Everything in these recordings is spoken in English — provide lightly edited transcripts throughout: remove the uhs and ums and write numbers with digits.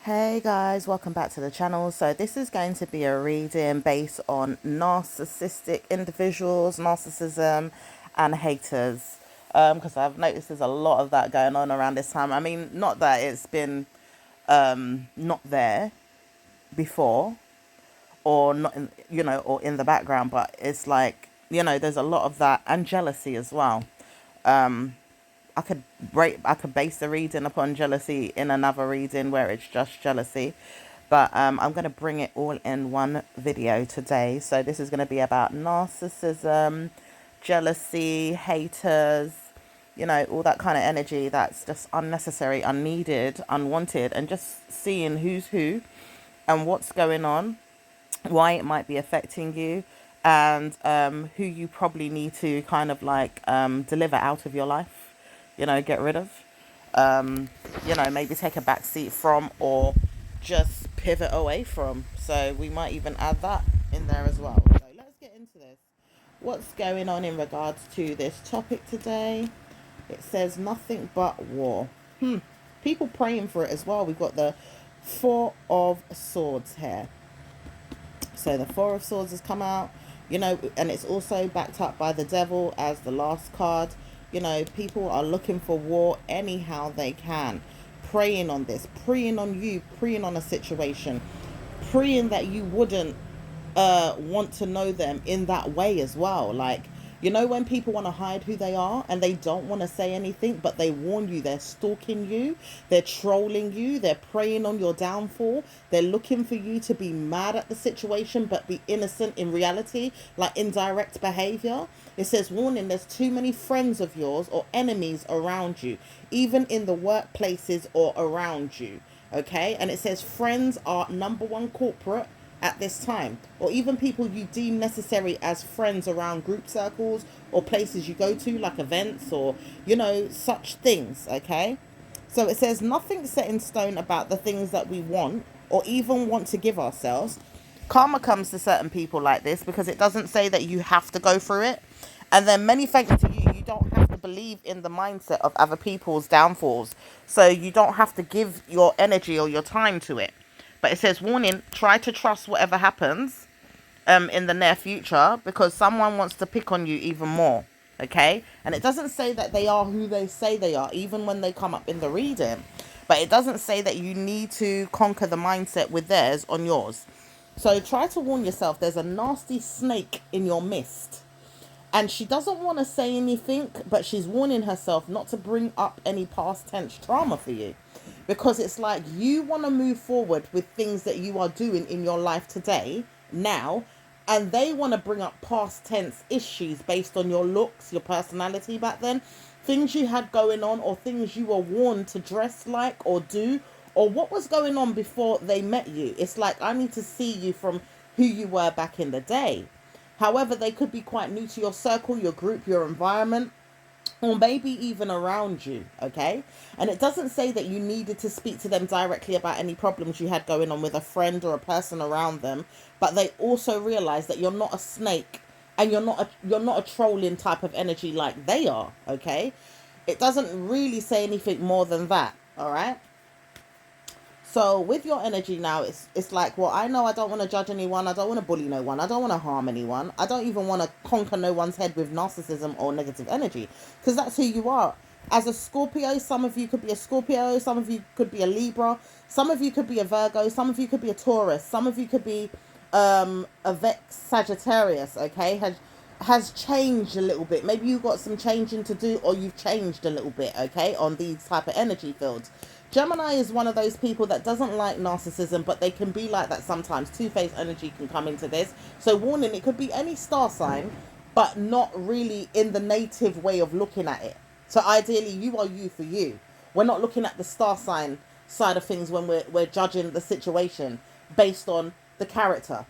Hey guys, welcome back to the channel. So this is going to be a reading based on narcissistic individuals, narcissism and haters. Because I've noticed there's a lot of that going on around this time. I mean, not that it's been not there before or not in, or in the background, but it's like, there's a lot of that and jealousy as well. I could base the reading upon jealousy in another reading where it's just jealousy, but I'm going to bring it all in one video today. So this is going to be about narcissism, jealousy, haters, all that kind of energy that's just unnecessary, unneeded, unwanted, and just seeing who's who and what's going on, why it might be affecting you, and who you probably need to kind of like deliver out of your life, get rid of, maybe take a back seat from, or just pivot away from. So we might even add that in there as well. So let's get into this. What's going on in regards to this topic today? It says nothing but war. People praying for it as well. We've got the Four of Swords here. So the Four of Swords has come out, and it's also backed up by the Devil as the last card. People are looking for war anyhow they can, praying on this, praying on you, praying on a situation, praying that you wouldn't want to know them in that way as well. Like, when people want to hide who they are and they don't want to say anything, but they warn you, they're stalking you, they're trolling you, they're preying on your downfall, they're looking for you to be mad at the situation but be innocent in reality, like indirect behavior. It says, warning, there's too many friends of yours or enemies around you, even in the workplaces or around you. Okay, and it says friends are number one culprit at this time, or even people you deem necessary as friends around group circles or places you go to, like events or such things. Okay, so it says nothing set in stone about the things that we want or even want to give ourselves. Karma comes to certain people like this because it doesn't say that you have to go through it, and then many thanks to you, you don't have to believe in the mindset of other people's downfalls, so you don't have to give your energy or your time to it. But it says, warning, try to trust whatever happens in the near future, because someone wants to pick on you even more. Okay? And it doesn't say that they are who they say they are, even when they come up in the reading. But it doesn't say that you need to conquer the mindset with theirs on yours. So try to warn yourself, there's a nasty snake in your midst. And she doesn't want to say anything, but she's warning herself not to bring up any past tense trauma for you. Because it's like you want to move forward with things that you are doing in your life today, now, and they want to bring up past tense issues based on your looks, your personality back then, things you had going on, or things you were warned to dress like or do, or what was going on before they met you. It's like, I need to see you from who you were back in the day. However, they could be quite new to your circle, your group, your environment, or maybe even around you. Okay, and it doesn't say that you needed to speak to them directly about any problems you had going on with a friend or a person around them, but they also realize that you're not a snake, and you're not a trolling type of energy like they are. Okay, it doesn't really say anything more than that. All right. So with your energy now, it's like, well, I know I don't want to judge anyone. I don't want to bully no one. I don't want to harm anyone. I don't even want to conquer no one's head with narcissism or negative energy, because that's who you are. As a Scorpio, some of you could be a Scorpio. Some of you could be a Libra. Some of you could be a Virgo. Some of you could be a Taurus. Some of you could be a Vex Sagittarius. Okay, has changed a little bit. Maybe you've got some changing to do, or you've changed a little bit, okay, on these type of energy fields. Gemini is one of those people that doesn't like narcissism, but they can be like that sometimes. Two-faced energy can come into this. So warning, it could be any star sign, but not really in the native way of looking at it. So ideally, you are you for you. We're not looking at the star sign side of things when we're judging the situation based on the character.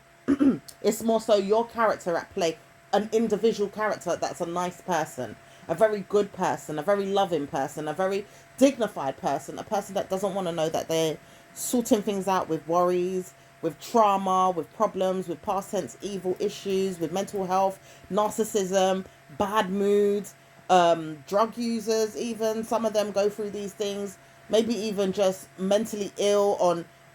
It's more so your character at play, an individual character that's a nice person, a very good person, a very loving person, a very dignified person, a person that doesn't want to know that they're sorting things out with worries, with trauma, with problems, with past tense evil issues, with mental health, narcissism, bad moods, drug users, even some of them go through these things, maybe even just mentally ill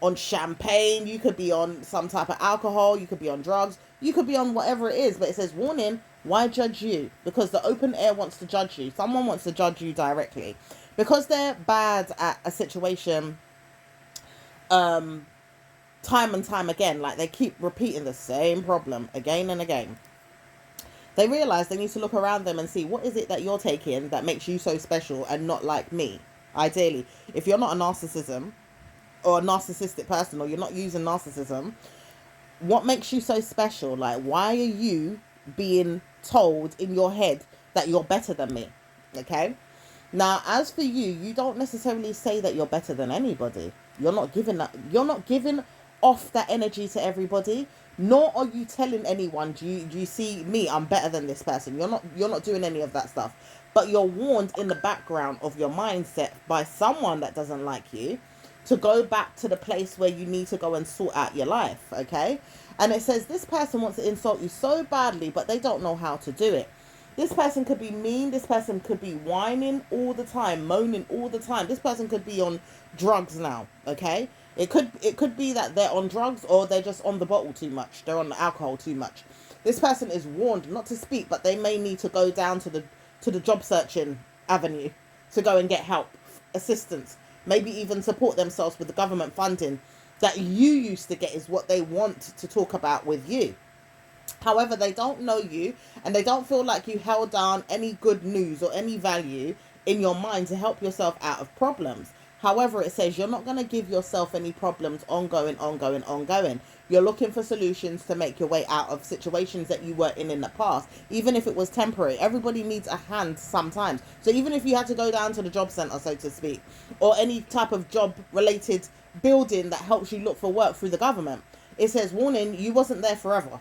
on champagne, you could be on some type of alcohol, you could be on drugs, you could be on whatever it is. But it says, warning, why judge you? Because the open air wants to judge you. Someone wants to judge you directly. Because they're bad at a situation time and time again, like they keep repeating the same problem again and again. They realize they need to look around them and see, what is it that you're taking that makes you so special and not like me? Ideally, if you're not a narcissism or a narcissistic person, or you're not using narcissism, what makes you so special? Like, why are you being told in your head that you're better than me? Okay. Now, as for you, you don't necessarily say that you're better than anybody. You're not giving that. You're not giving off that energy to everybody. Nor are you telling anyone, do you see me? I'm better than this person. You're not doing any of that stuff. But you're warned in the background of your mindset by someone that doesn't like you to go back to the place where you need to go and sort out your life. Okay. And it says this person wants to insult you so badly, but they don't know how to do it. This person could be mean. This person could be whining all the time, moaning all the time. This person could be on drugs now, okay? It could be that they're on drugs, or they're just on the bottle too much. They're on the alcohol too much. This person is warned not to speak, but they may need to go down to the job searching avenue to go and get help, assistance, maybe even support themselves with the government funding that you used to get is what they want to talk about with you. However, they don't know you, and they don't feel like you held down any good news or any value in your mind to help yourself out of problems. However, it says you're not going to give yourself any problems ongoing. You're looking for solutions to make your way out of situations that you were in the past, even if it was temporary. Everybody needs a hand sometimes. So even if you had to go down to the job centre, so to speak, or any type of job-related building that helps you look for work through the government, it says, warning, you wasn't there forever.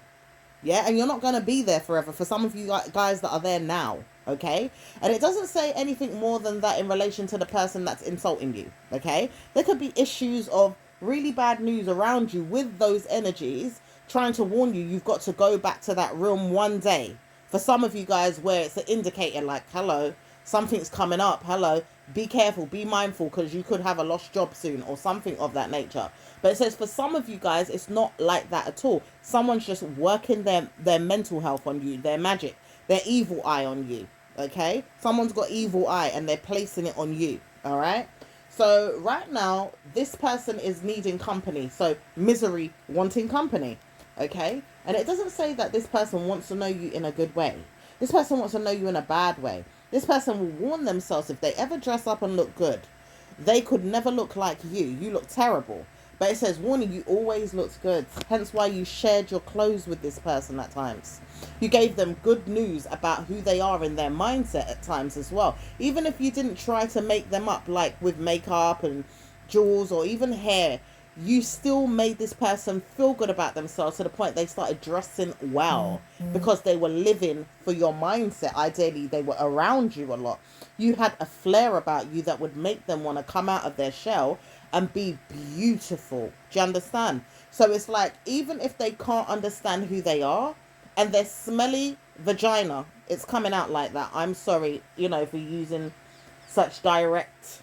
Yeah, and you're not going to be there forever for some of you guys that are there now, okay? And it doesn't say anything more than that in relation to the person that's insulting you, okay? There could be issues of really bad news around you with those energies trying to warn you you've got to go back to that room one day. For some of you guys where it's an indicator like, hello, something's coming up, hello, be careful, be mindful, because you could have a lost job soon or something of that nature. But it says for some of you guys, it's not like that at all. Someone's just working their mental health on you, their magic, their evil eye on you, okay? Someone's got evil eye and they're placing it on you, all right? So right now, this person is needing company. So misery, wanting company, okay? And it doesn't say that this person wants to know you in a good way. This person wants to know you in a bad way. This person will warn themselves if they ever dress up and look good, they could never look like you. You look terrible. But it says, warning, you always looked good. Hence why you shared your clothes with this person at times. You gave them good news about who they are in their mindset at times as well. Even if you didn't try to make them up, like with makeup and jewels or even hair, you still made this person feel good about themselves to the point they started dressing well because they were living for your mindset. Ideally, they were around you a lot. You had a flair about you that would make them want to come out of their shell and be beautiful. Do you understand? So it's like, even if they can't understand who they are and their smelly vagina, it's coming out like that. I'm sorry, for using such direct,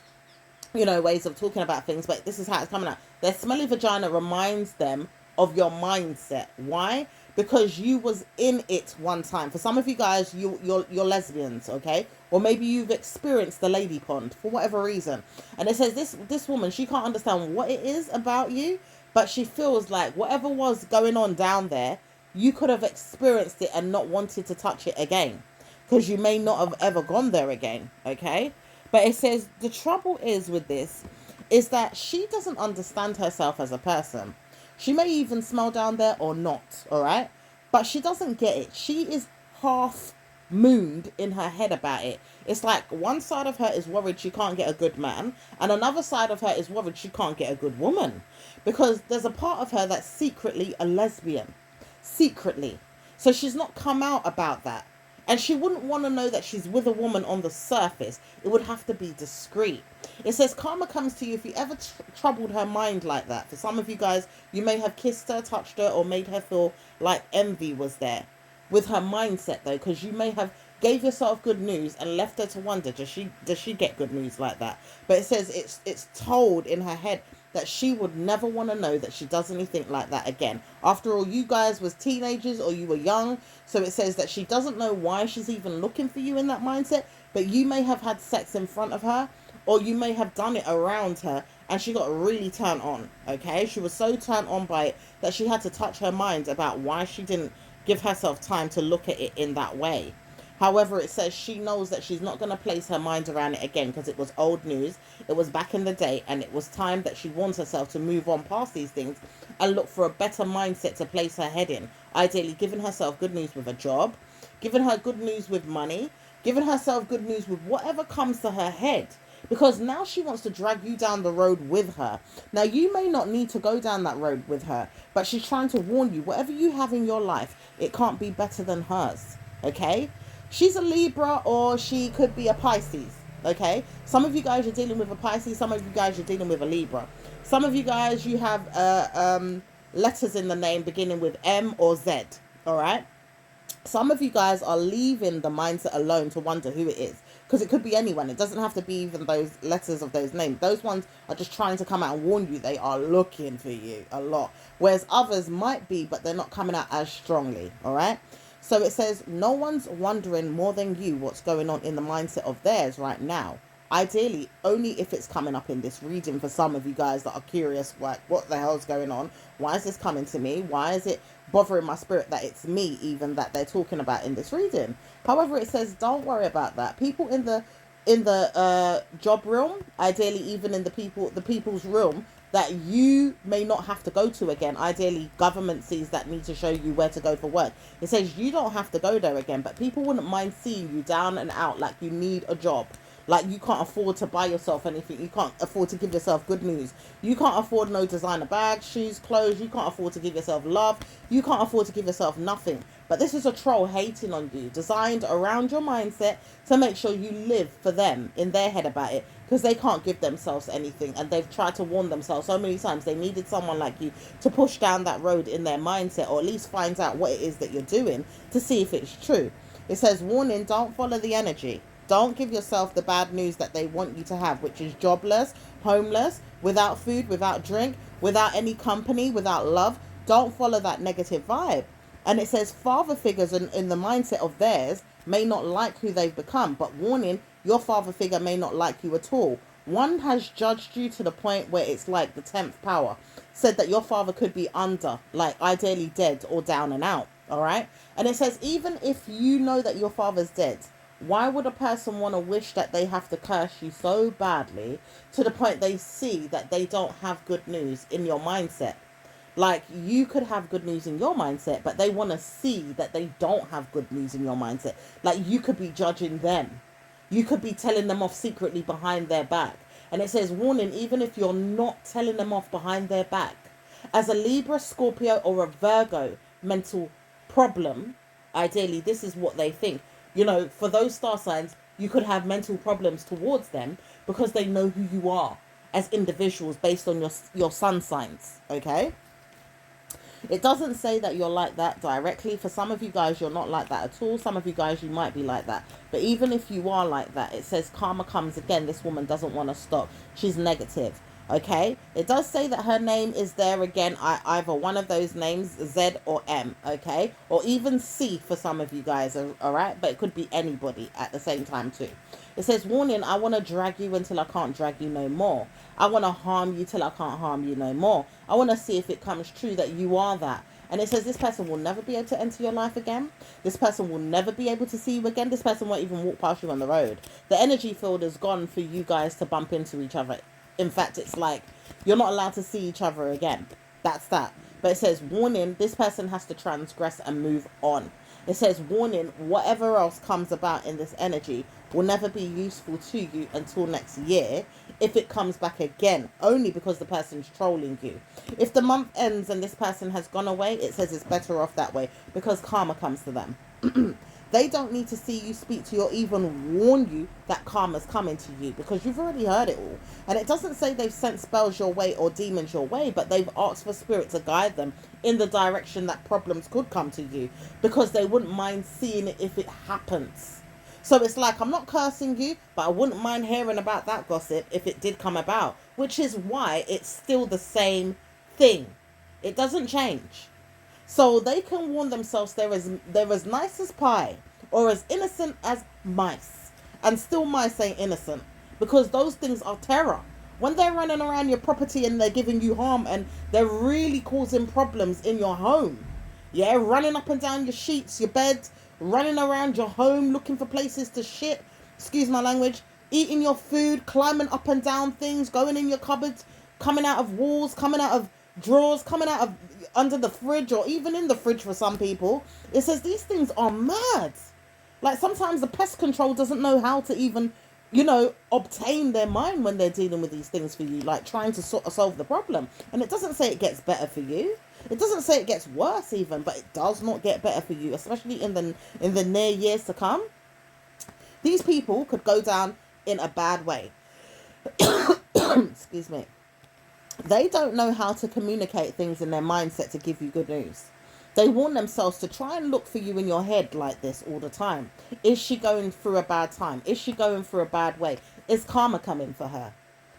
ways of talking about things, but this is how it's coming out. Their smelly vagina reminds them of your mindset. Why? Because you was in it one time. For some of you guys, you're lesbians, okay? Or maybe you've experienced the lady pond for whatever reason. And it says this woman, she can't understand what it is about you, but she feels like whatever was going on down there, you could have experienced it and not wanted to touch it again, because you may not have ever gone there again, okay? But it says the trouble is with this is that she doesn't understand herself as a person. She may even smell down there or not, all right? But she doesn't get it. She is half mooned in her head about it. It's like one side of her is worried she can't get a good man, and another side of her is worried she can't get a good woman, because there's a part of her that's secretly a lesbian. Secretly. So she's not come out about that. And she wouldn't want to know that she's with a woman on the surface. It would have to be discreet. It says karma comes to you if you ever troubled her mind like that. For some of you guys, you may have kissed her, touched her, or made her feel like envy was there. With her mindset, though, because you may have gave yourself good news and left her to wonder, does she get good news like that? But it says it's told in her head that she would never want to know that she does anything like that again. After all, you guys was teenagers or you were young. So it says that she doesn't know why she's even looking for you in that mindset, but you may have had sex in front of her, or you may have done it around her, and she got really turned on. Okay, she was so turned on by it that she had to touch her mind about why she didn't give herself time to look at it in that way. However, it says she knows that she's not going to place her mind around it again, because it was old news. It was back in the day, and it was time that she wants herself to move on past these things and look for a better mindset to place her head in. Ideally, giving herself good news with a job, giving her good news with money, giving herself good news with whatever comes to her head. Because now she wants to drag you down the road with her. Now, you may not need to go down that road with her, but she's trying to warn you, whatever you have in your life, it can't be better than hers. Okay? She's a Libra, or she could be a Pisces. Okay? Some of you guys are dealing with a Pisces. Some of you guys are dealing with a Libra. Some of you guys, you have letters in the name beginning with M or Z. All right? Some of you guys are leaving the mindset alone to wonder who it is. Because it could be anyone. It doesn't have to be even those letters of those names. Those ones are just trying to come out and warn you. They are looking for you a lot. Whereas others might be, but they're not coming out as strongly. All right? So it says, no one's wondering more than you what's going on in the mindset of theirs right now. Ideally, only if it's coming up in this reading for some of you guys that are curious, like, what the hell's going on? Why is this coming to me? Why is it bothering my spirit that it's me even that they're talking about in this reading? However, it says, don't worry about that. People in the job realm, ideally even in the people's realm that you may not have to go to again. Ideally, government sees that need to show you where to go for work. It says you don't have to go there again, but people wouldn't mind seeing you down and out, like you need a job. Like you can't afford to buy yourself anything. You can't afford to give yourself good news. You can't afford no designer bags, shoes, clothes. You can't afford to give yourself love. You can't afford to give yourself nothing. But this is a troll hating on you, designed around your mindset to make sure you live for them in their head about it, because they can't give themselves anything, and they've tried to warn themselves so many times. They needed someone like you to push down that road in their mindset, or at least find out what it is that you're doing to see if it's true. It says, warning, don't follow the energy. Don't give yourself the bad news that they want you to have, which is jobless, homeless, without food, without drink, without any company, without love. Don't follow that negative vibe. And it says father figures in the mindset of theirs may not like who they've become, but warning, your father figure may not like you at all. One has judged you to the point where it's like the 10th power. Said that your father could be under, like ideally dead or down and out. All right. And it says, even if you know that your father's dead, why would a person want to wish that they have to curse you so badly to the point they see that they don't have good news in your mindset? Like, you could have good news in your mindset, but they want to see that they don't have good news in your mindset. Like, you could be judging them. You could be telling them off secretly behind their back. And it says, warning, even if you're not telling them off behind their back. As a Libra, Scorpio, or a Virgo mental problem, ideally, this is what they think. You know, for those star signs, you could have mental problems towards them because they know who you are as individuals based on your sun signs, okay? It doesn't say that you're like that directly. For some of you guys, you're not like that at all. Some of you guys, you might be like that. But even if you are like that, it says karma comes again. This woman doesn't want to stop. She's negative. Okay, it does say that her name is there again, either one of those names, Z or M, okay, or even C for some of you guys, all right, but it could be anybody at the same time too. It says, warning, I want to drag you until I can't drag you no more. I want to harm you till I can't harm you no more. I want to see if it comes true that you are that. And it says this person will never be able to enter your life again. This person will never be able to see you again. This person won't even walk past you on the road. The energy field is gone for you guys to bump into each other. In fact, it's like you're not allowed to see each other again. That's that. But it says, warning, this person has to transgress and move on. It says, warning, whatever else comes about in this energy will never be useful to you until next year if it comes back again, only because the person's trolling you. If the month ends and this person has gone away, it says it's better off that way because karma comes to them. They don't need to see you, speak to you, or even warn you that karma's coming to you because you've already heard it all. And it doesn't say they've sent spells your way or demons your way, but they've asked for spirit to guide them in the direction that problems could come to you because they wouldn't mind seeing it if it happens. So it's like, I'm not cursing you, but I wouldn't mind hearing about that gossip if it did come about, which is why it's still the same thing. It doesn't change. So they can warn themselves they're as nice as pie or as innocent as mice. And still mice ain't innocent, because those things are terror. When they're running around your property and they're giving you harm and they're really causing problems in your home. Yeah, running up and down your sheets, your bed, running around your home looking for places to shit, excuse my language, eating your food, climbing up and down things, going in your cupboards, coming out of walls, coming out of drawers, coming out of under the fridge, or even in the fridge for some people. It says these things are mad. Like, sometimes the pest control doesn't know how to even, obtain their mind when they're dealing with these things for you, like trying to sort of solve the problem. And it doesn't say it gets better for you. It doesn't say it gets worse even, but it does not get better for you, especially in the near years to come. These people could go down in a bad way. Excuse me. They don't know how to communicate things in their mindset to give you good news. They warn themselves to try and look for you in your head like this all the time. Is she going through a bad time? Is she going through a bad way? Is karma coming for her?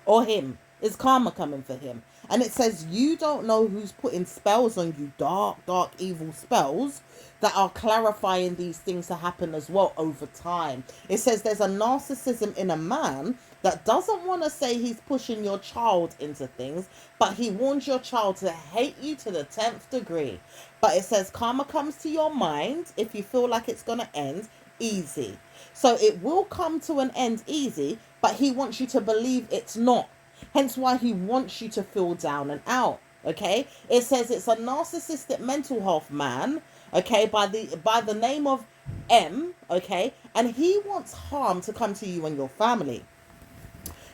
Or him? Is karma coming for him? And it says you don't know who's putting spells on you, dark, dark, evil spells that are clarifying these things to happen as well over time. It says there's a narcissism in a man that doesn't want to say he's pushing your child into things, but he wants your child to hate you to the 10th degree. But it says karma comes to your mind if you feel like it's going to end easy. So it will come to an end easy, but he wants you to believe it's not. Hence why he wants you to feel down and out. Okay, it says it's a narcissistic mental health man, okay, by the name of M, okay, and he wants harm to come to you and your family.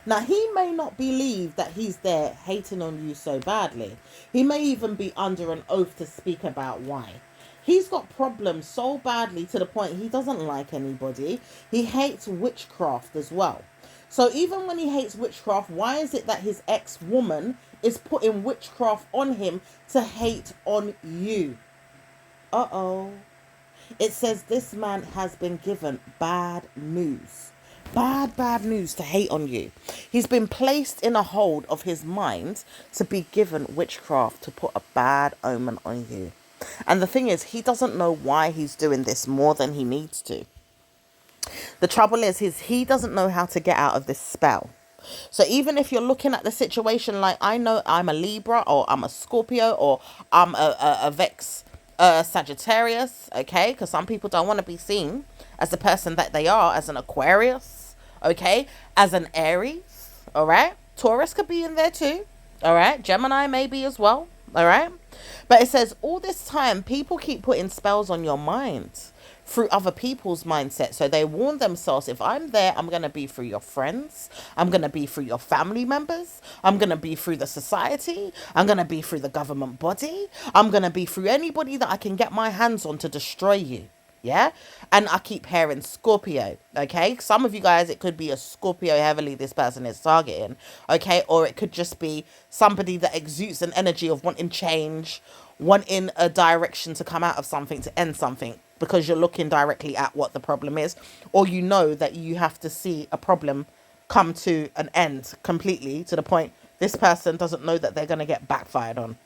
Now, he may not believe that he's there hating on you so badly. He may even be under an oath to speak about why. He's got problems so badly to the point he doesn't like anybody. He hates witchcraft as well. So even when he hates witchcraft, why is it that his ex-woman is putting witchcraft on him to hate on you? Uh-oh. It says this man has been given bad news. Bad news to hate on you. He's been placed in a hold of his mind to be given witchcraft to put a bad omen on you. And the thing is, he doesn't know why he's doing this more than he needs to. The trouble is he doesn't know how to get out of this spell. So even if you're looking at the situation like, I know I'm a Libra, or I'm a Scorpio, or I'm a Vex Sagittarius, okay? Because some people don't want to be seen as the person that they are, as an Aquarius, okay? As an Aries, all right? Taurus could be in there too, all right? Gemini maybe as well, all right? But it says all this time, people keep putting spells on your mind through other people's mindset. So they warn themselves, if I'm there, I'm going to be through your friends. I'm going to be through your family members. I'm going to be through the society. I'm going to be through the government body. I'm going to be through anybody that I can get my hands on to destroy you. Yeah. And I keep hearing Scorpio. Okay. Some of you guys, it could be a Scorpio heavily this person is targeting. Okay. Or it could just be somebody that exudes an energy of wanting change, wanting a direction to come out of something, to end something, because you're looking directly at what the problem is, or you know that you have to see a problem come to an end completely, to the point this person doesn't know that they're going to get backfired on.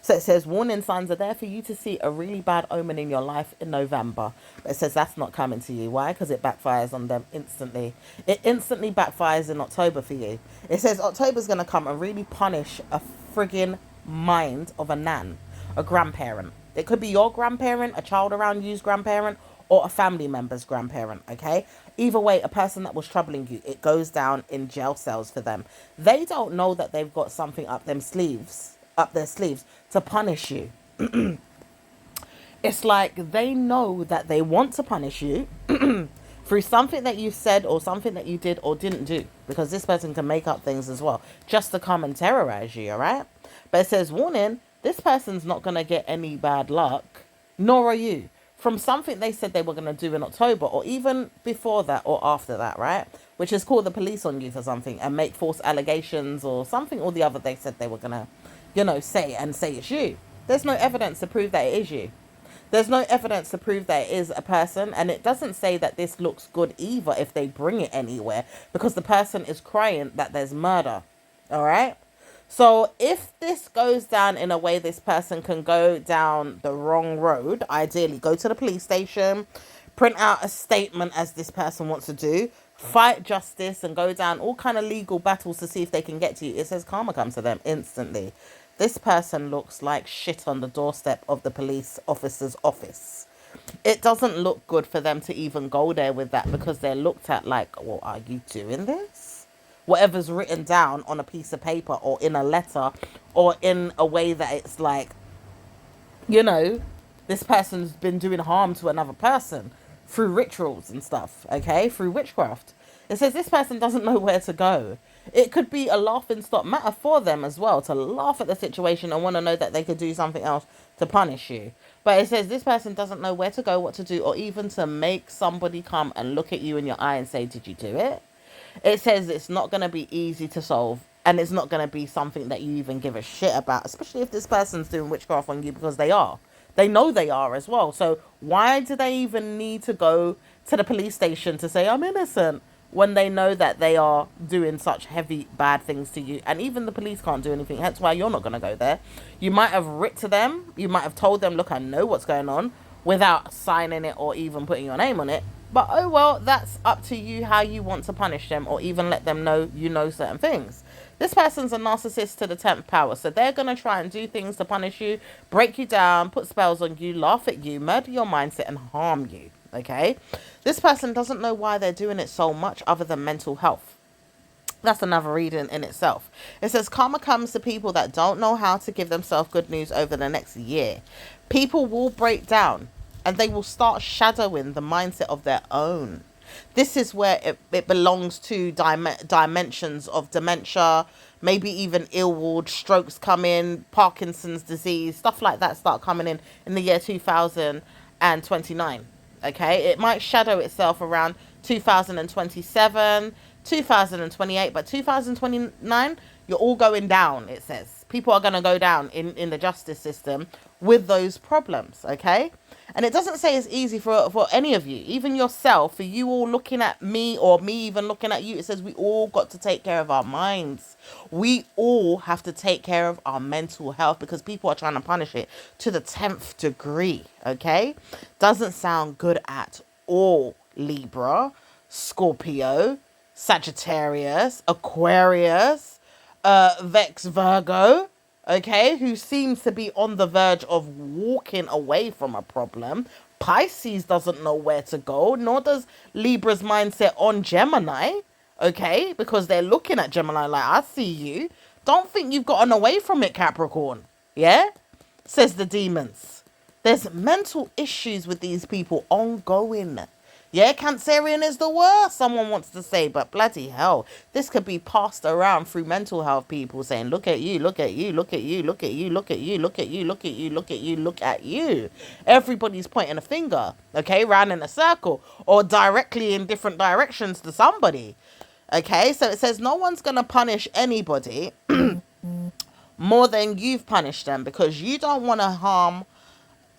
So it says warning signs are there for you to see a really bad omen in your life in November. But it says that's not coming to you. Why? Because it backfires on them instantly. It instantly backfires in October for you. It says October's going to come and really punish a friggin' mind of a nan, a grandparent. It could be your grandparent, a child around you's grandparent, or a family member's grandparent, okay? Either way, a person that was troubling you, it goes down in jail cells for them. They don't know that they've got something up their sleeves to punish you. It's like they know that they want to punish you through something that you said or something that you did or didn't do, because this person can make up things as well just to come and terrorize you, all right? But it says, warning, this person's not going to get any bad luck, nor are you, from something they said they were going to do in October, or even before that or after that, right? Which is call the police on you for something and make false allegations or something or the other they said they were going to, say it's you. There's no evidence to prove that it is you. There's no evidence to prove that it is a person, and it doesn't say that this looks good either if they bring it anywhere, because the person is crying that there's murder. All right. So if this goes down in a way this person can go down the wrong road, ideally go to the police station, print out a statement as this person wants to do, fight justice and go down all kind of legal battles to see if they can get to you. It says karma comes to them instantly. This person looks like shit on the doorstep of the police officer's office. It doesn't look good for them to even go there with that, because they're looked at like, well, are you doing this? Whatever's written down on a piece of paper or in a letter or in a way that it's like, you know, this person's been doing harm to another person through rituals and stuff, okay, through witchcraft. It says this person doesn't know where to go. It could be a laughing stock matter for them as well, to laugh at the situation and want to know that they could do something else to punish you. But it says this person doesn't know where to go, what to do, or even to make somebody come and look at you in your eye and say, did you do it? It says it's not going to be easy to solve, and it's not going to be something that you even give a shit about, especially if this person's doing witchcraft on you, because they are. They know they are as well. So why do they even need to go to the police station to say I'm innocent when they know that they are doing such heavy bad things to you? And even the police can't do anything. That's why you're not going to go there. You might have writ to them. You might have told them, look, I know what's going on, without signing it or even putting your name on it. But oh well, that's up to you how you want to punish them, or even let them know you know certain things. This person's a narcissist to the 10th power, so they're going to try and do things to punish you, break you down, put spells on you, laugh at you, murder your mindset and harm you, okay? This person doesn't know why they're doing it so much other than mental health. That's another reading in itself. It says karma comes to people that don't know how to give themselves good news over the next year. People will break down and they will start shadowing the mindset of their own. This is where it belongs to dimensions of dementia, maybe even ill-willed strokes come in, Parkinson's disease, stuff like that start coming in the year 2029. Okay, it might shadow itself around 2027, 2028, but 2029, you're all going down, it says. People are going to go down in the justice system with those problems, okay? And it doesn't say it's easy for any of you, even yourself, for you all looking at me or me even looking at you. It says we all got to take care of our minds. We all have to take care of our mental health, because people are trying to punish it to the 10th degree, okay? Doesn't sound good at all, Libra, Scorpio, Sagittarius, Aquarius, Vex, Virgo, okay, who seems to be on the verge of walking away from a problem. Pisces doesn't know where to go, nor does Libra's mindset on Gemini, okay, because they're looking at Gemini like, I see you. Don't think you've gotten away from it, Capricorn, yeah? Says the demons. There's mental issues with these people ongoing. Yeah, Cancerian is the worst, someone wants to say, but bloody hell, this could be passed around through mental health people saying, look at you, look at you, look at you, look at you, look at you, look at you, look at you, look at you, look at you. Everybody's pointing a finger, okay, round in a circle, or directly in different directions to somebody. Okay, so it says no one's going to punish anybody more than you've punished them, because you don't want to harm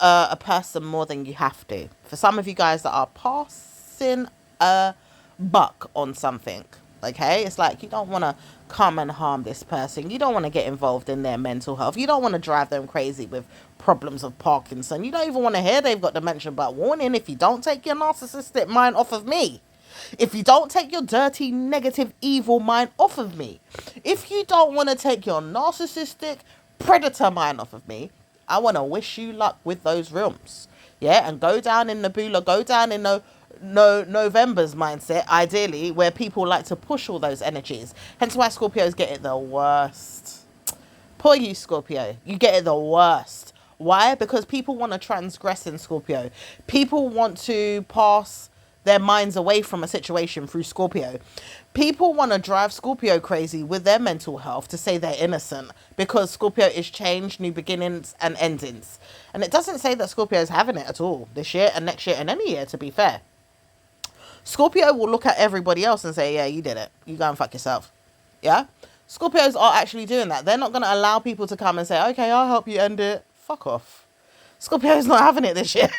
a person more than you have to. For some of you guys that are passing a buck on something, okay, it's like you don't want to come and harm this person. You don't want to get involved in their mental health. You don't want to drive them crazy with problems of Parkinson. You don't even want to hear they've got dementia. But warning, if you don't take your narcissistic mind off of me, if you don't take your dirty, negative, evil mind off of me, if you don't want to take your narcissistic predator mind off of me, I want to wish you luck with those rooms. Yeah, and go down in Nebula, go down in November's mindset, ideally, where people like to push all those energies. Hence why Scorpios get it the worst. Poor you, Scorpio. You get it the worst. Why? Because people want to transgress in Scorpio. People want to pass their minds away from a situation through Scorpio. People want to drive Scorpio crazy with their mental health to say they're innocent, because Scorpio is change, new beginnings and endings. And it doesn't say that Scorpio is having it at all this year and next year and any year, to be fair. Scorpio will look at everybody else and say, yeah, you did it. You go and fuck yourself. Yeah? Scorpios are actually doing that. They're not going to allow people to come and say, okay, I'll help you end it. Fuck off. Scorpio's not having it this year.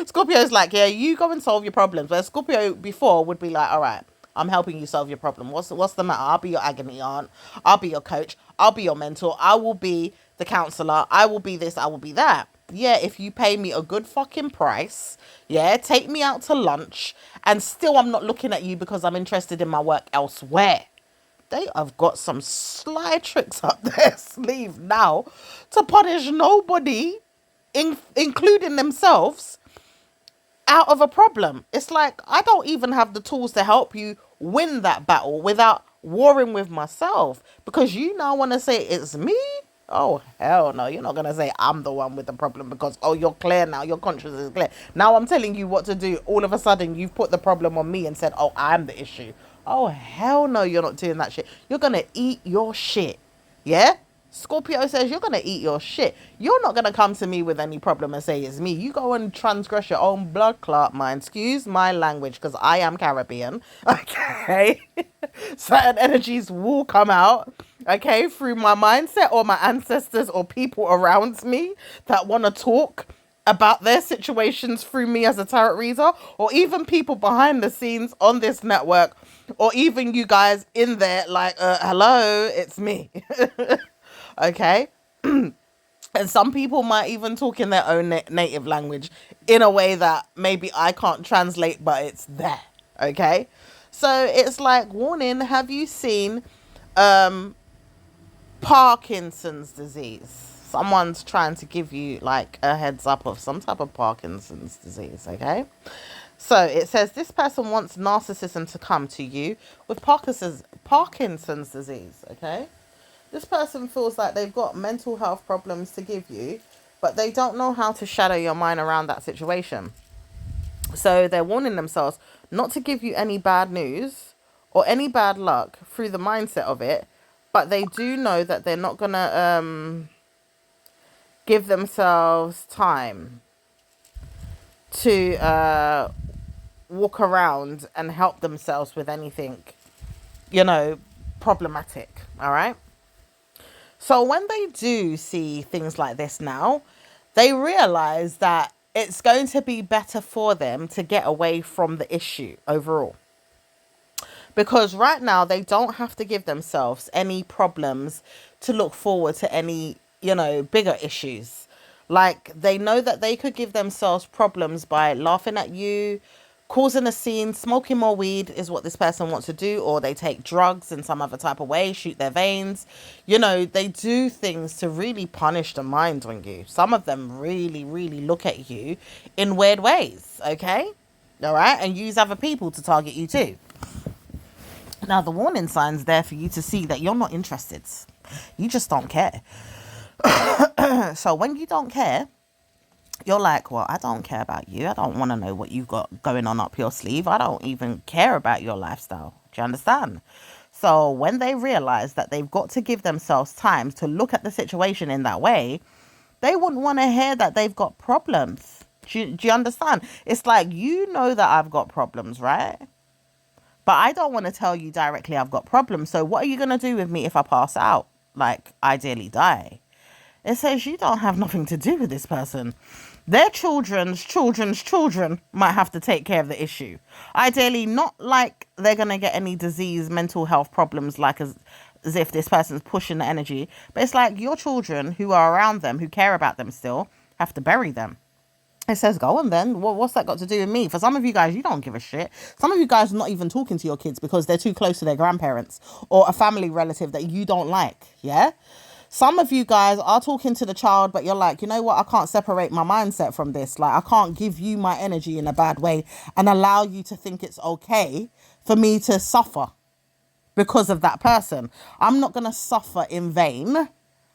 Scorpio's like, yeah, you go and solve your problems. Where Scorpio before would be like, all right, I'm helping you solve your problem. What's the matter? I'll be your agony aunt. I'll be your coach. I'll be your mentor. I will be the counselor. I will be this. I will be that. Yeah, if you pay me a good fucking price, yeah, take me out to lunch, and still I'm not looking at you because I'm interested in my work elsewhere. They have got some sly tricks up their sleeve now to punish nobody, including themselves, out of a problem. It's like I don't even have the tools to help you win that battle without warring with myself, because you now want to say it's me. Oh hell no, you're not gonna say I'm the one with the problem, because oh, you're clear now, your conscience is clear now, I'm telling you what to do. All of a sudden you've put the problem on me and said, oh, I'm the issue. Oh hell no, you're not doing that shit. You're gonna eat your shit. Yeah, Scorpio says you're going to eat your shit. You're not going to come to me with any problem and say it's me. You go and transgress your own blood clot mind. Excuse my language, because I am Caribbean. Okay. Certain energies will come out, okay, through my mindset or my ancestors or people around me that want to talk about their situations through me as a tarot reader, or even people behind the scenes on this network, or even you guys in there like, hello, it's me. Okay. And some people might even talk in their own native language in a way that maybe I can't translate, but it's there. Okay. So it's like, warning, have you seen Parkinson's disease? Someone's trying to give you like a heads up of some type of Parkinson's disease. Okay. So it says this person wants narcissism to come to you with Parkinson's disease. Okay. This person feels like they've got mental health problems to give you, but they don't know how to shadow your mind around that situation. So they're warning themselves not to give you any bad news or any bad luck through the mindset of it, but they do know that they're not going to give themselves time to walk around and help themselves with anything, problematic. All right. So when they do see things like this now, they realize that it's going to be better for them to get away from the issue overall. Because right now they don't have to give themselves any problems to look forward to any, bigger issues. Like, they know that they could give themselves problems by laughing at you, causing a scene. Smoking more weed is what this person wants to do, or they take drugs in some other type of way, shoot their veins. They do things to really punish the mind on you. Some of them really, really look at you in weird ways, okay? All right? And use other people to target you too. Now, the warning sign's there for you to see that you're not interested. You just don't care. So when you don't care, you're like, well, I don't care about you. I don't want to know what you've got going on up your sleeve. I don't even care about your lifestyle. Do you understand? So when they realize that they've got to give themselves time to look at the situation in that way, they wouldn't want to hear that they've got problems. Do you understand? It's like, that I've got problems, right? But I don't want to tell you directly I've got problems. So what are you going to do with me if I pass out? Like, ideally die. It says you don't have nothing to do with this person. Their children's children might have to take care of the issue. Ideally, not like they're going to get any disease, mental health problems, like as if this person's pushing the energy. But it's like your children who are around them, who care about them still, have to bury them. It says, go on then. What's that got to do with me? For some of you guys, you don't give a shit. Some of you guys are not even talking to your kids because they're too close to their grandparents or a family relative that you don't like. Yeah? Some of you guys are talking to the child, but you're like, you know what? I can't separate my mindset from this. Like, I can't give you my energy in a bad way and allow you to think it's okay for me to suffer because of that person. I'm not going to suffer in vain,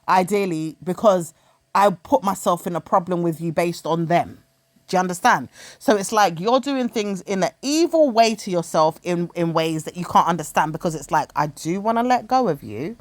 ideally, because I put myself in a problem with you based on them. Do you understand? So it's like you're doing things in an evil way to yourself in ways that you can't understand, because it's like, I do want to let go of you,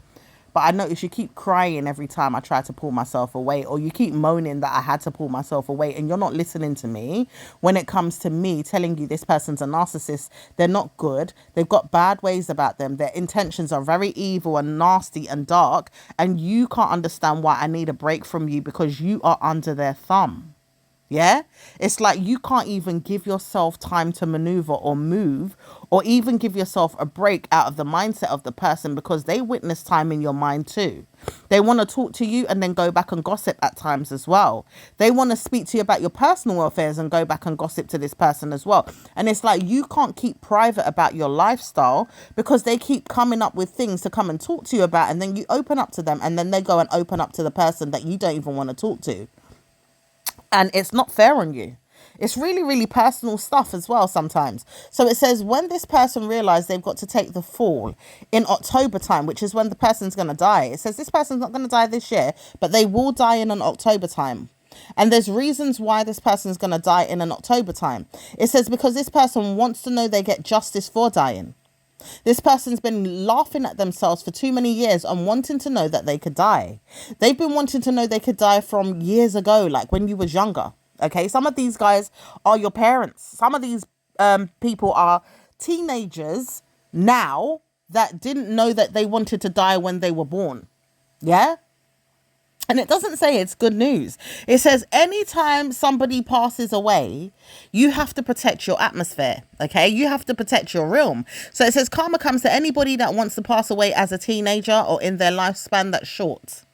but I notice you keep crying every time I try to pull myself away, or you keep moaning that I had to pull myself away, and you're not listening to me when it comes to me telling you this person's a narcissist. They're not good. They've got bad ways about them. Their intentions are very evil and nasty and dark, and you can't understand why I need a break from you because you are under their thumb. Yeah, it's like you can't even give yourself time to maneuver or move, or even give yourself a break out of the mindset of the person, because they witness time in your mind too. They want to talk to you and then go back and gossip at times as well. They want to speak to you about your personal affairs and go back and gossip to this person as well. And it's like you can't keep private about your lifestyle because they keep coming up with things to come and talk to you about, and then you open up to them and then they go and open up to the person that you don't even want to talk to. And it's not fair on you. It's really, really personal stuff as well sometimes. So it says when this person realized they've got to take the fall in October time, which is when the person's going to die. It says this person's not going to die this year, but they will die in an October time. And there's reasons why this person's going to die in an October time. It says because this person wants to know they get justice for dying. This person's been laughing at themselves for too many years and wanting to know that they could die. They've been wanting to know they could die from years ago, like when you was younger. Okay, some of these guys are your parents. Some of these people are teenagers now that didn't know that they wanted to die when they were born. Yeah? And it doesn't say it's good news. It says anytime somebody passes away, you have to protect your atmosphere, okay? You have to protect your realm. So it says karma comes to anybody that wants to pass away as a teenager or in their lifespan that's short,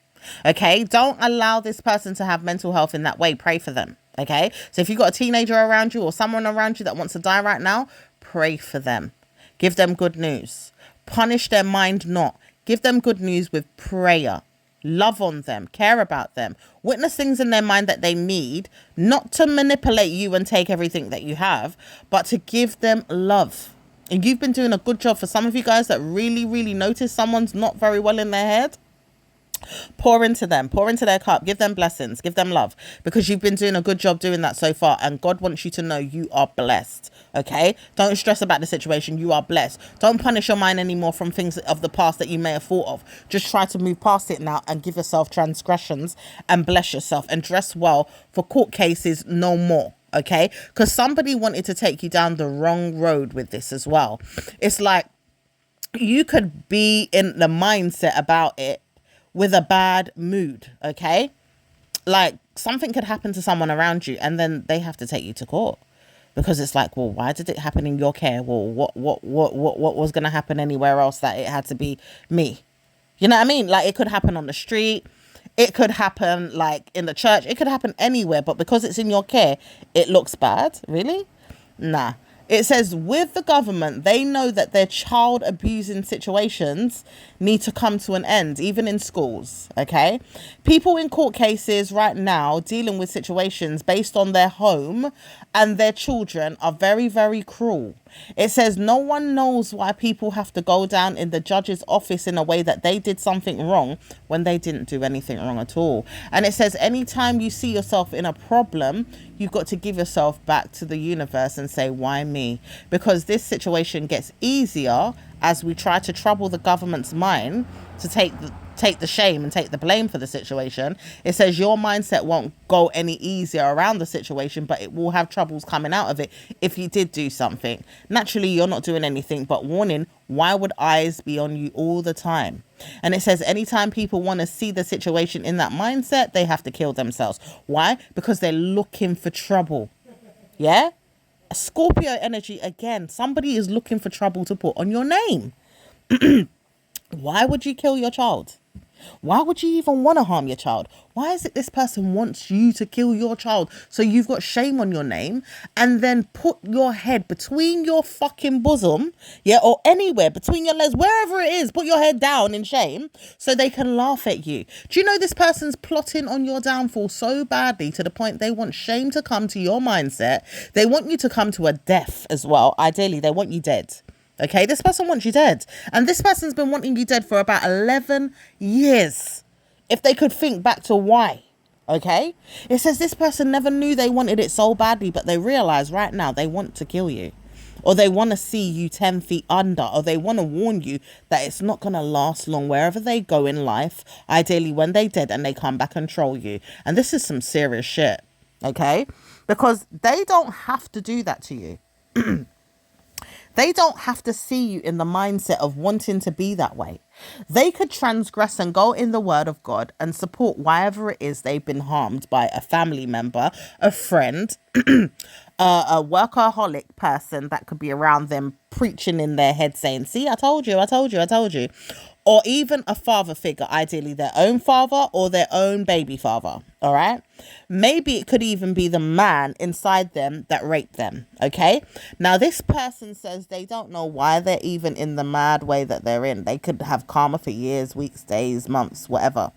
okay? Don't allow this person to have mental health in that way. Pray for them, okay? So if you've got a teenager around you or someone around you that wants to die right now, pray for them. Give them good news. Punish their mind not. Give them good news with prayer. Love on them, care about them, witness things in their mind that they need, not to manipulate you and take everything that you have, but to give them love. And you've been doing a good job. For some of you guys that really, really notice someone's not very well in their head, pour into them, pour into their cup, give them blessings, give them love, because you've been doing a good job doing that so far. And God wants you to know you are blessed. Okay, don't stress about the situation. You are blessed. Don't punish your mind anymore from things of the past that you may have thought of. Just try to move past it now and give yourself transgressions and bless yourself and dress well for court cases no more. Okay, because somebody wanted to take you down the wrong road with this as well. It's like you could be in the mindset about it with a bad mood, okay? Like something could happen to someone around you and then they have to take you to court because it's like, well, why did it happen in your care? Well, what was going to happen anywhere else that it had to be me? You know what I mean? Like it could happen on the street. It could happen like in the church. It could happen anywhere, but because it's in your care, it looks bad. Really? Nah. It says with the government, they know that their child abusing situations need to come to an end, even in schools. Okay. People in court cases right now dealing with situations based on their home and their children are very, very cruel. It says no one knows why people have to go down in the judge's office in a way that they did something wrong when they didn't do anything wrong at all. And it says anytime you see yourself in a problem, you've got to give yourself back to the universe and say, why me? Because this situation gets easier as we try to trouble the government's mind to take the shame and take the blame for the situation. It says your mindset won't go any easier around the situation, but it will have troubles coming out of it if you did do something. Naturally, you're not doing anything, but warning, why would eyes be on you all the time? And it says anytime people want to see the situation in that mindset, they have to kill themselves. Why? Because they're looking for trouble. Yeah? Scorpio energy again. Somebody is looking for trouble to put on your name. Why would you kill your child? Why would you even want to harm your child? Why is it this person wants you to kill your child? So you've got shame on your name and then put your head between your fucking bosom, yeah, or anywhere between your legs, wherever it is, put your head down in shame so they can laugh at you. Do you know this person's plotting on your downfall so badly to the point they want shame to come to your mindset? They want you to come to a death as well. Ideally, they want you dead. Okay, this person wants you dead. And this person's been wanting you dead for about 11 years. If they could think back to why. Okay, it says this person never knew they wanted it so badly, but they realize right now they want to kill you. Or they want to see you 10 feet under. Or they want to warn you that it's not going to last long wherever they go in life. Ideally when they're dead and they come back and troll you. And this is some serious shit. Okay, because they don't have to do that to you. They don't have to see you in the mindset of wanting to be that way. They could transgress and go in the word of God and support whatever it is they've been harmed by a family member, a friend, a workaholic person that could be around them preaching in their head saying, see, I told you, I told you, I told you. Or even a father figure, ideally their own father or their own baby father. All right. Maybe it could even be the man inside them that raped them. Okay. Now, this person says they don't know why they're even in the mad way that they're in. They could have karma for years, weeks, days, months, whatever.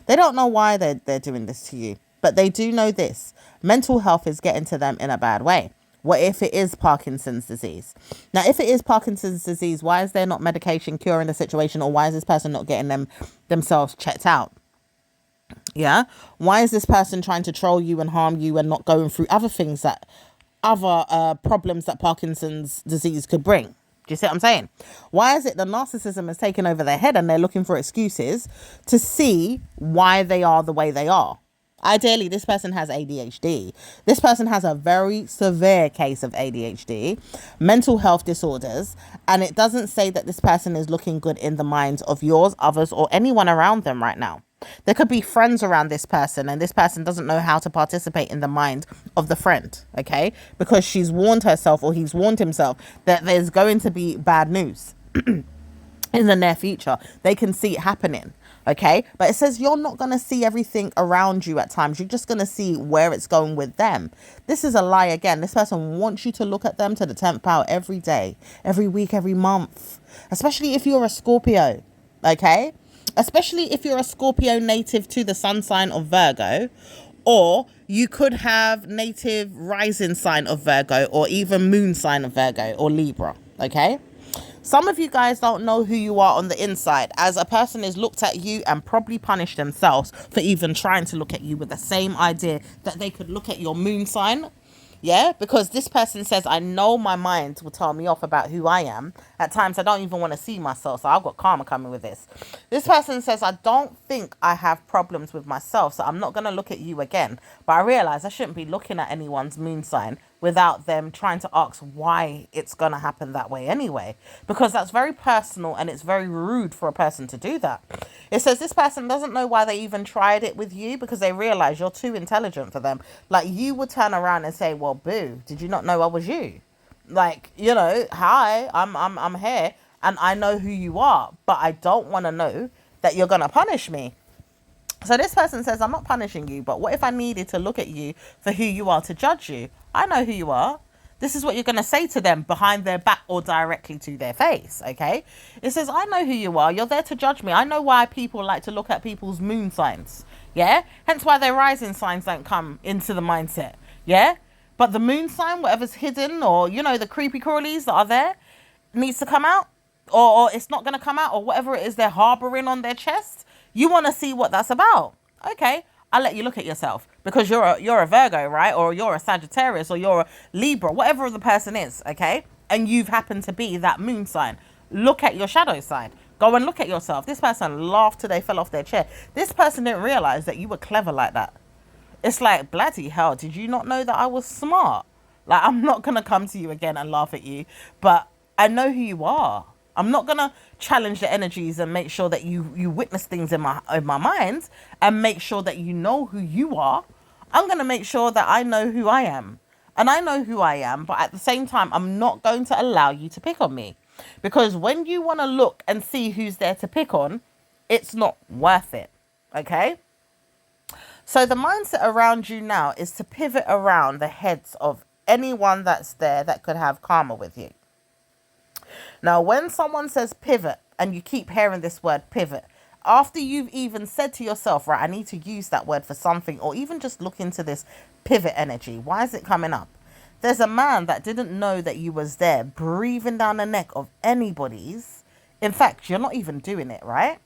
They don't know why they're doing this to you. But they do know this. Mental health is getting to them in a bad way. What if it is Parkinson's disease? Now, if it is Parkinson's disease, why is there not medication curing the situation? Or why is this person not getting themselves checked out? Yeah. Why is this person trying to troll you and harm you and not going through other things other problems that Parkinson's disease could bring? Do you see what I'm saying? Why is it the narcissism has taken over their head and they're looking for excuses to see why they are the way they are? Ideally, this person has ADHD. This person has a very severe case of ADHD, mental health disorders, and it doesn't say that this person is looking good in the minds of yours, others, or anyone around them right now. There could be friends around this person, and this person doesn't know how to participate in the mind of the friend, okay? Because she's warned herself, or he's warned himself, that there's going to be bad news in the near future. They can see it happening. Okay, but it says you're not going to see everything around you at times. You're just going to see where it's going with them. This is a lie again. This person wants you to look at them to the 10th power every day, every week, every month, especially if you're a Scorpio. Okay, especially if you're a Scorpio native to the sun sign of Virgo, or you could have native rising sign of Virgo, or even moon sign of Virgo or Libra. Okay. Some of you guys don't know who you are on the inside, as a person has looked at you and probably punished themselves for even trying to look at you with the same idea that they could look at your moon sign. Yeah, because this person says, I know my mind will tell me off about who I am. At times, I don't even want to see myself. So I've got karma coming with this. This person says, I don't think I have problems with myself. So I'm not going to look at you again. But I realize I shouldn't be looking at anyone's moon sign without them trying to ask why it's going to happen that way anyway. Because that's very personal and it's very rude for a person to do that. It says this person doesn't know why they even tried it with you because they realize you're too intelligent for them. Like, you would turn around and say, well, boo, did you not know I was you? Like, you know, hi, I'm here and I know who you are, but I don't want to know that you're going to punish me. So this person says, I'm not punishing you, but what if I needed to look at you for who you are to judge you? I know who you are. This is what you're going to say to them behind their back or directly to their face, okay? It says, I know who you are. You're there to judge me. I know why people like to look at people's moon signs, yeah? Hence why their rising signs don't come into the mindset, yeah? But the moon sign, whatever's hidden, or, you know, the creepy crawlies that are there, needs to come out, or it's not going to come out, or whatever it is they're harboring on their chest. You want to see what that's about. Okay, I'll let you look at yourself because you're a Virgo, right? Or you're a Sagittarius, or you're a Libra, whatever the person is, okay? And you've happened to be that moon sign. Look at your shadow side. Go and look at yourself. This person laughed till they fell off their chair. This person didn't realize that you were clever like that. It's like, bloody hell, did you not know that I was smart? Like, I'm not going to come to you again and laugh at you, but I know who you are. I'm not going to challenge the energies and make sure that you witness things in my mind and make sure that you know who you are. I'm going to make sure that I know who I am. And I know who I am, but at the same time, I'm not going to allow you to pick on me. Because when you want to look and see who's there to pick on, it's not worth it. Okay? So the mindset around you now is to pivot around the heads of anyone that's there that could have karma with you. Now, when someone says pivot and you keep hearing this word pivot, after you've even said to yourself, right, I need to use that word for something, or even just look into this pivot energy. Why is it coming up? There's a man that didn't know that you was there breathing down the neck of anybody's. In fact, you're not even doing it, right?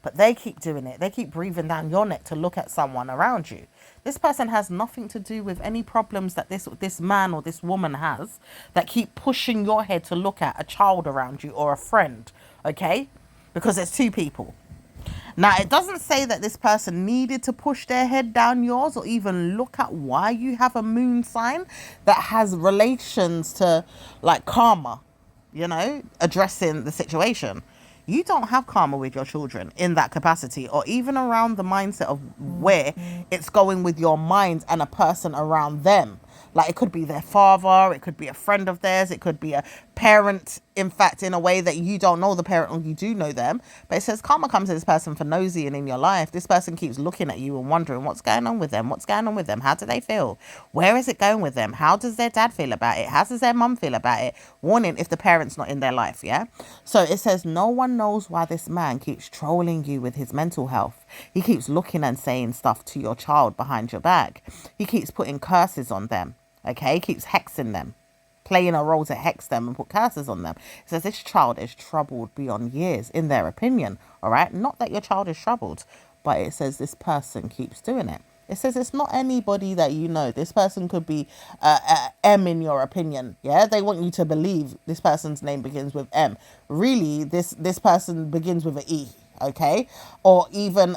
But they keep doing it. They keep breathing down your neck to look at someone around you. This person has nothing to do with any problems that this man or this woman has that keep pushing your head to look at a child around you or a friend, okay? Because it's two people. Now, it doesn't say that this person needed to push their head down yours or even look at why you have a moon sign that has relations to, like, karma, you know, addressing the situation. You don't have karma with your children in that capacity, or even around the mindset of where it's going with your mind and a person around them. Like, it could be their father, it could be a friend of theirs, it could be a parent, in fact, in a way that you don't know the parent or you do know them. But it says karma comes to this person for nosy and in your life. This person keeps looking at you and wondering what's going on with them. What's going on with them? How do they feel? Where is it going with them? How does their dad feel about it? How does their mum feel about it? Warning if the parent's not in their life, yeah? So it says no one knows why this man keeps trolling you with his mental health. He keeps looking and saying stuff to your child behind your back. He keeps putting curses on them. Okay, keeps hexing them, playing a role to hex them and put curses on them. It says this child is troubled beyond years, in their opinion. All right, not that your child is troubled, but it says this person keeps doing it. It says it's not anybody that you know. This person could be M in your opinion. Yeah, they want you to believe this person's name begins with M. Really, this person begins with an E. Okay, or even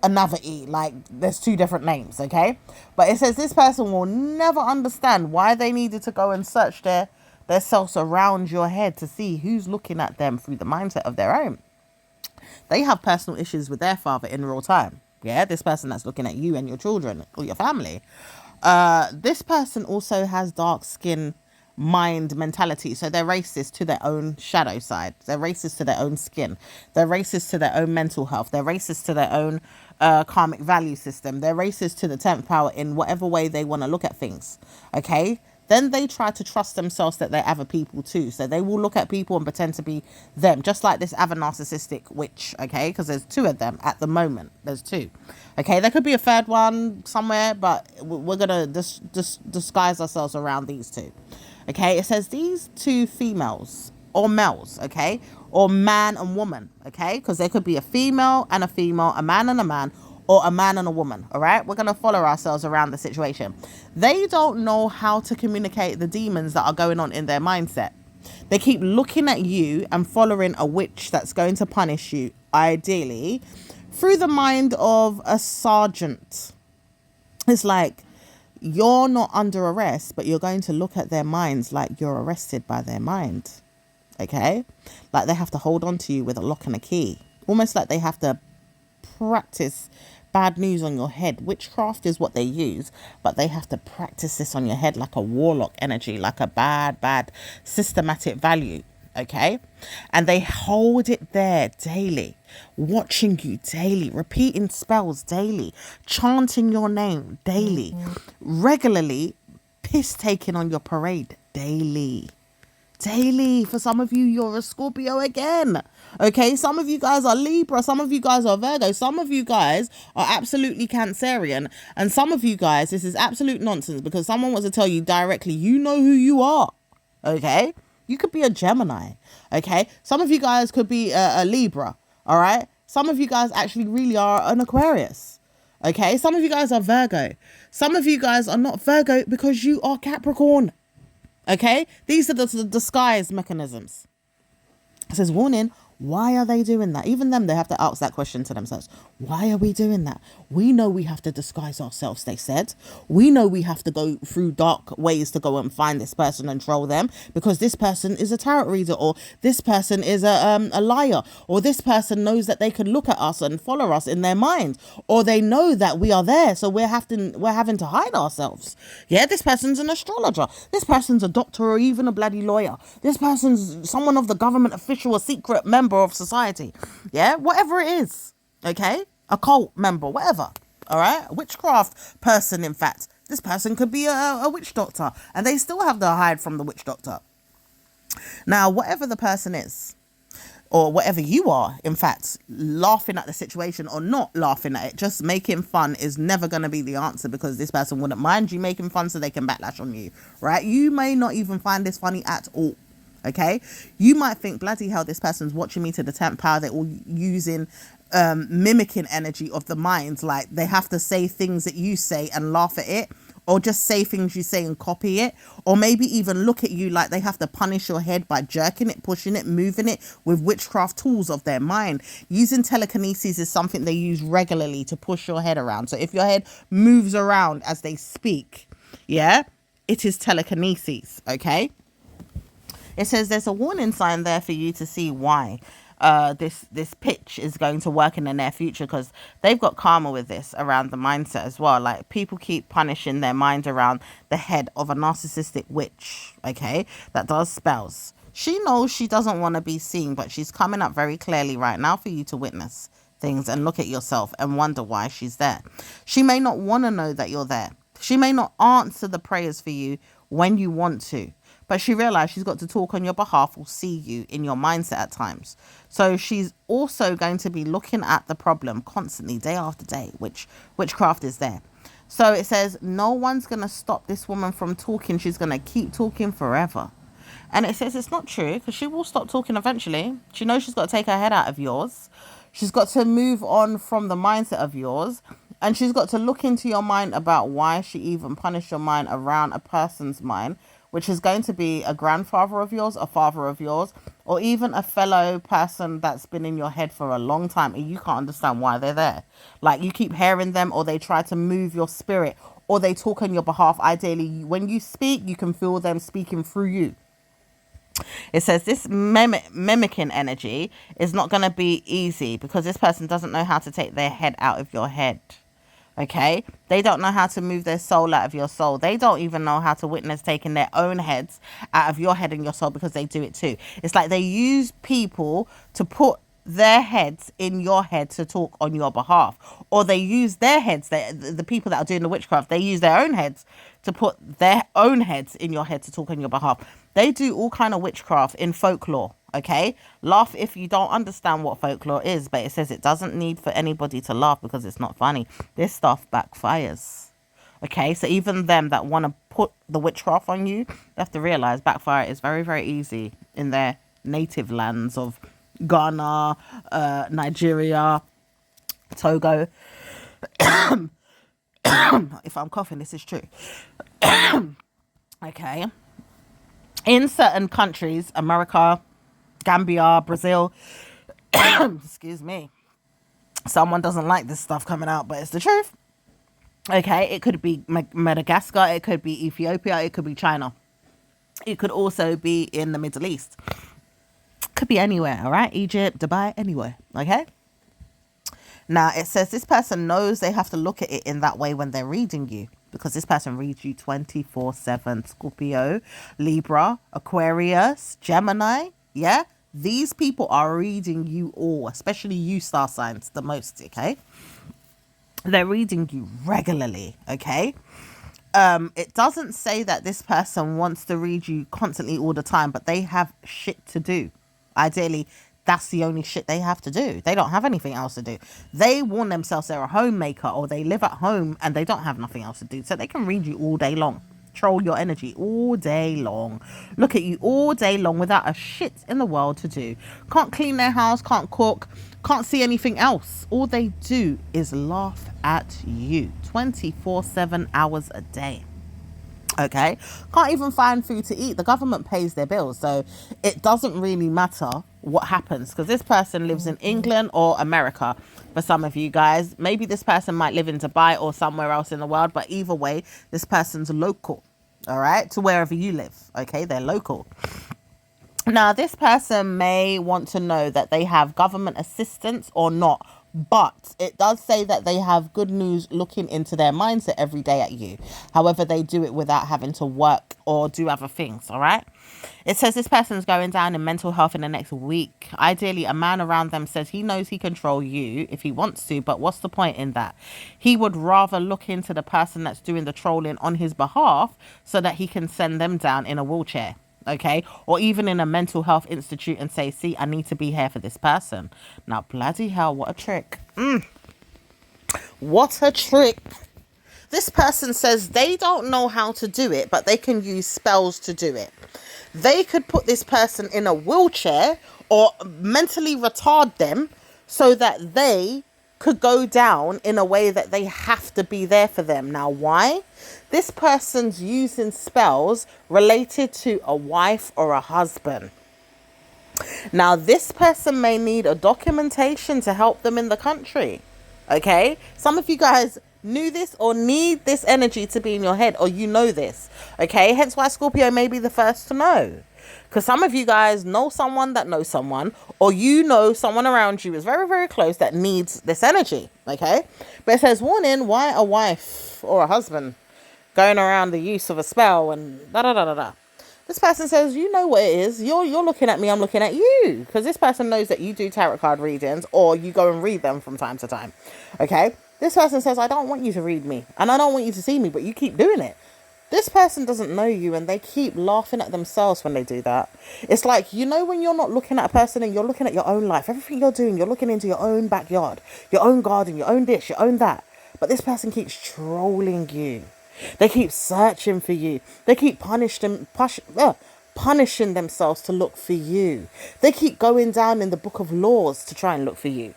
another E, like there's two different names, okay? But it says this person will never understand why they needed to go and search their selves around your head to see who's looking at them through the mindset of their own. They have personal issues with their father in real time. Yeah, this person that's looking at you and your children or your family. This person also has dark skin mind mentality. So they're racist to their own shadow side. They're racist to their own skin. They're racist to their own mental health. They're racist to their own karmic value system. They're racist to the 10th power in whatever way they want to look at things. Okay? Then they try to trust themselves that they're other people too. So they will look at people and pretend to be them, just like this other narcissistic witch, okay? Because there's two of them at the moment. There's two. Okay, there could be a third one somewhere, but we're going to disguise ourselves around these two. Okay, it says these two females or males, okay? Or man and woman, okay? Because there could be a female, a man and a man, or a man and a woman, all right? We're going to follow ourselves around the situation. They don't know how to communicate the demons that are going on in their mindset. They keep looking at you and following a witch that's going to punish you, ideally, through the mind of a sergeant. It's like, you're not under arrest, but you're going to look at their minds like you're arrested by their mind, okay? Like they have to hold on to you with a lock and a key. Almost like they have to practice bad news on your head. Witchcraft is what they use, but they have to practice this on your head like a warlock energy, like a bad systematic value, okay? And they hold it there daily, watching you daily, repeating spells daily, chanting your name daily, regularly piss taking on your parade daily. For some of you, you're a Scorpio again. Okay, some of you guys are Libra, some of you guys are Virgo, some of you guys are absolutely Cancerian, and some of you guys, this is absolute nonsense because someone wants to tell you directly, you know who you are. Okay, you could be a Gemini. Okay, some of you guys could be a Libra. All right, some of you guys actually really are an Aquarius. Okay, some of you guys are Virgo. Some of you guys are not Virgo because you are Capricorn. Okay, these are the disguise mechanisms. It says, warning, why are they doing that? Even them, they have to ask that question to themselves. Why are we doing that? We know we have to disguise ourselves, they said. We know we have to go through dark ways to go and find this person and troll them because this person is a tarot reader, or this person is a liar, or this person knows that they can look at us and follow us in their mind, or they know that we are there, so we're having to hide ourselves. Yeah, this person's an astrologer. This person's a doctor or even a bloody lawyer. This person's someone of the government official, a secret member of society. Yeah, whatever it is. Okay, a cult member, whatever. All right, a witchcraft person. In fact, this person could be a witch doctor, and they still have to hide from the witch doctor. Now, whatever the person is, or whatever you are, in fact, laughing at the situation or not laughing at it, just making fun is never going to be the answer, because this person wouldn't mind you making fun so they can backlash on you, right? You may not even find this funny at all. Okay, you might think, bloody hell, this person's watching me to the 10th power. They're all using mimicking energy of the mind, like they have to say things that you say and laugh at it, or just say things you say and copy it, or maybe even look at you like they have to punish your head by jerking it, pushing it, moving it with witchcraft tools of their mind. Using telekinesis is something they use regularly to push your head around. So if your head moves around as they speak, yeah, it is telekinesis. Okay, it says there's a warning sign there for you to see why. this pitch is going to work in the near future, because they've got karma with this around the mindset as well. Like, people keep punishing their mind around the head of a narcissistic witch, okay, that does spells. She knows she doesn't want to be seen, but she's coming up very clearly right now for you to witness things and look at yourself and wonder why she's there. She may not want to know that you're there. She may not answer the prayers for you when you want to, but she realized she's got to talk on your behalf or see you in your mindset at times. So she's also going to be looking at the problem constantly, day after day, which witchcraft is there. So it says no one's going to stop this woman from talking. She's going to keep talking forever. And it says it's not true, because she will stop talking eventually. She knows she's got to take her head out of yours. She's got to move on from the mindset of yours. And she's got to look into your mind about why she even punished your mind around a person's mind, which is going to be a grandfather of yours, a father of yours, or even a fellow person that's been in your head for a long time and you can't understand why they're there. Like, you keep hearing them, or they try to move your spirit, or they talk on your behalf. Ideally, when you speak, you can feel them speaking through you. It says this mimicking energy is not going to be easy, because this person doesn't know how to take their head out of your head. Okay, they don't know how to move their soul out of your soul. They don't even know how to witness taking their own heads out of your head and your soul, because they do it too. It's like they use people to put their heads in your head to talk on your behalf, or they use their heads, the people that are doing the witchcraft, they use their own heads to put their own heads in your head to talk on your behalf. They do all kind of witchcraft in folklore. Okay, laugh if you don't understand what folklore is, but it says it doesn't need for anybody to laugh, because it's not funny. This stuff backfires. Okay, so even them that want to put the witchcraft on you, they have to realize backfire is very, very easy in their native lands of Ghana, Nigeria, Togo. If I'm coughing, this is true. Okay, in certain countries, America, Gambia, Brazil, excuse me, someone doesn't like this stuff coming out, but it's the truth. Okay, it could be Madagascar, it could be Ethiopia, it could be China, it could also be in the Middle East, could be anywhere. All right, Egypt, Dubai, anywhere. Okay, now it says this person knows they have to look at it in that way when they're reading you, because this person reads you 24/7. Scorpio, Libra, Aquarius, Gemini. Yeah, these people are reading you all, especially you star signs, the most. Okay, they're reading you regularly. Okay, it doesn't say that this person wants to read you constantly all the time, but they have shit to do. Ideally, that's the only shit they have to do. They don't have anything else to do. They warn themselves they're a homemaker, or they live at home and they don't have nothing else to do, so they can read you all day long, troll your energy all day long, look at you all day long without a shit in the world to do. Can't clean their house, can't cook, can't see anything else. All they do is laugh at you 24/7 hours a day. Okay, can't even find food to eat. The government pays their bills, so it doesn't really matter what happens, because this person lives in England or America. For some of you guys, maybe this person might live in Dubai or somewhere else in the world, but either way, this person's local. All right, to wherever you live. Okay, they're local. Now, this person may want to know that they have government assistance or not, but it does say that they have good news looking into their mindset every day at you. However, they do it without having to work or do other things. All right. It says this person's going down in mental health in the next week. Ideally, a man around them says he knows he can control you if he wants to, but what's the point in that? He would rather look into the person that's doing the trolling on his behalf so that he can send them down in a wheelchair. Okay, or even in a mental health institute and say, see, I need to be here for this person. Now, bloody hell, what a trick. What a trick. This person says they don't know how to do it, but they can use spells to do it. They could put this person in a wheelchair or mentally retard them so that they could go down in a way that they have to be there for them. Now, why? This person's using spells related to a wife or a husband. Now, this person may need a documentation to help them in the country. Okay? Some of you guys knew this or need this energy to be in your head, or you know this. Okay? Hence why Scorpio may be the first to know. Because some of you guys know someone that knows someone, or you know someone around you is very, very close that needs this energy, okay? But it says, warning, why a wife or a husband going around the use of a spell and da-da-da-da-da. This person says, you know what it is. You're looking at me, I'm looking at you. Because this person knows that you do tarot card readings, or you go and read them from time to time, okay? This person says, I don't want you to read me, and I don't want you to see me, but you keep doing it. This person doesn't know you, and they keep laughing at themselves when they do that. It's like, you know, when you're not looking at a person and you're looking at your own life, everything you're doing, you're looking into your own backyard, your own garden, your own this, your own that. But this person keeps trolling you. They keep searching for you. They keep punishing themselves to look for you. They keep going down in the book of laws to try and look for you.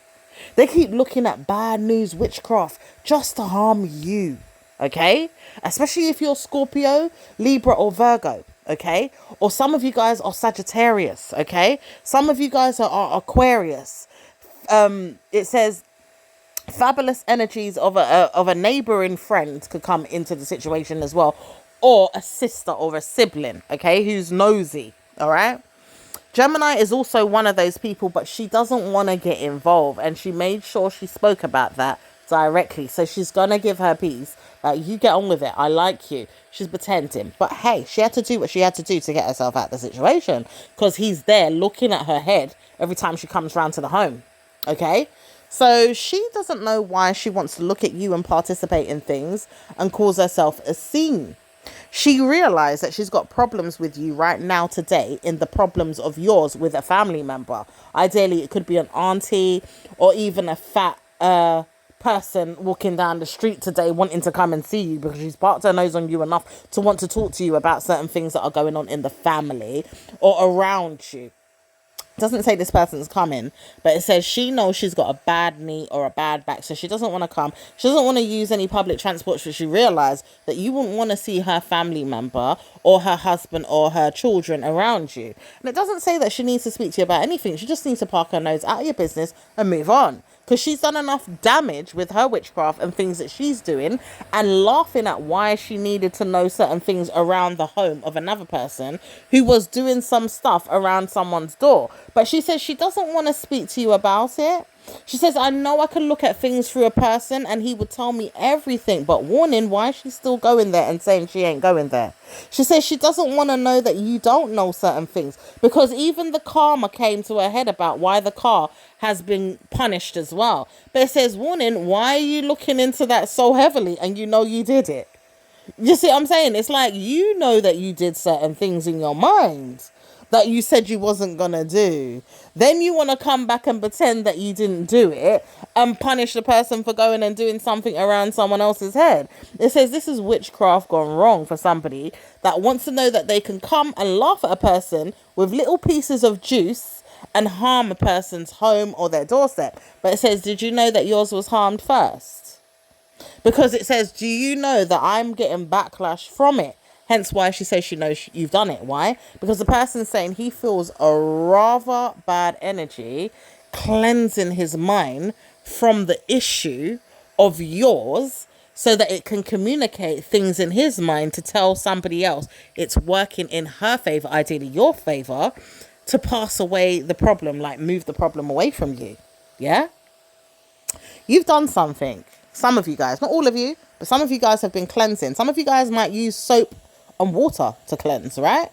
They keep looking at bad news, witchcraft, just to harm you. Okay, especially if you're Scorpio, Libra, or Virgo. Okay, or some of you guys are Sagittarius. Okay, some of you guys are Aquarius. It says fabulous energies of a neighboring friend could come into the situation as well, or a sister or a sibling. Okay, who's nosy. All right. Gemini is also one of those people, but she doesn't want to get involved, and she made sure she spoke about that directly. So she's gonna give her piece. You get on with it. I like you. She's pretending. But hey, she had to do what she had to do to get herself out of the situation, because he's there looking at her head every time she comes round to the home. Okay? So she doesn't know why she wants to look at you and participate in things and cause herself a scene. She realized that she's got problems with you right now today in the problems of yours with a family member. Ideally, it could be an auntie or even a fat person walking down the street today wanting to come and see you because she's parked her nose on you enough to want to talk to you about certain things that are going on in the family or around you. It doesn't say this person's coming, but it says she knows she's got a bad knee or a bad back, so she doesn't want to come. She doesn't want to use any public transport, so she realized that you wouldn't want to see her family member or her husband or her children around you. And it doesn't say that she needs to speak to you about anything. She just needs to park her nose out of your business and move on. Because she's done enough damage with her witchcraft and things that she's doing, and laughing at why she needed to know certain things around the home of another person who was doing some stuff around someone's door. But she says she doesn't want to speak to you about it. She says, I know I can look at things through a person and he would tell me everything, but warning, why is she still going there and saying she ain't going there? She says she doesn't want to know that you don't know certain things, because even the karma came to her head about why the car has been punished as well. But it says, warning, why are you looking into that so heavily and you know you did it? You see what I'm saying? It's like, you know that you did certain things in your mind that you said you wasn't gonna do. Then you want to come back and pretend that you didn't do it and punish the person for going and doing something around someone else's head. It says this is witchcraft gone wrong for somebody that wants to know that they can come and laugh at a person with little pieces of juice and harm a person's home or their doorstep. But it says, did you know that yours was harmed first? Because it says, do you know that I'm getting backlash from it? Hence why she says she knows you've done it. Why? Because the person's saying he feels a rather bad energy cleansing his mind from the issue of yours, so that it can communicate things in his mind to tell somebody else it's working in her favor, ideally your favor, to pass away the problem, like move the problem away from you. Yeah? You've done something. Some of you guys, not all of you, but some of you guys have been cleansing. Some of you guys might use soap and water to cleanse, right?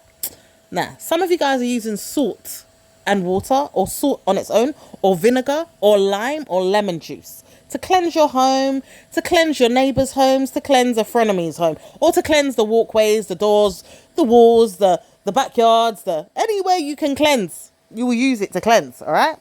Now, some of you guys are using salt and water, or salt on its own, or vinegar, or lime, or lemon juice to cleanse your home, to cleanse your neighbours' homes, to cleanse a frenemy's home, or to cleanse the walkways, the doors, the walls, the backyards, anywhere you can cleanse. You will use it to cleanse, all right?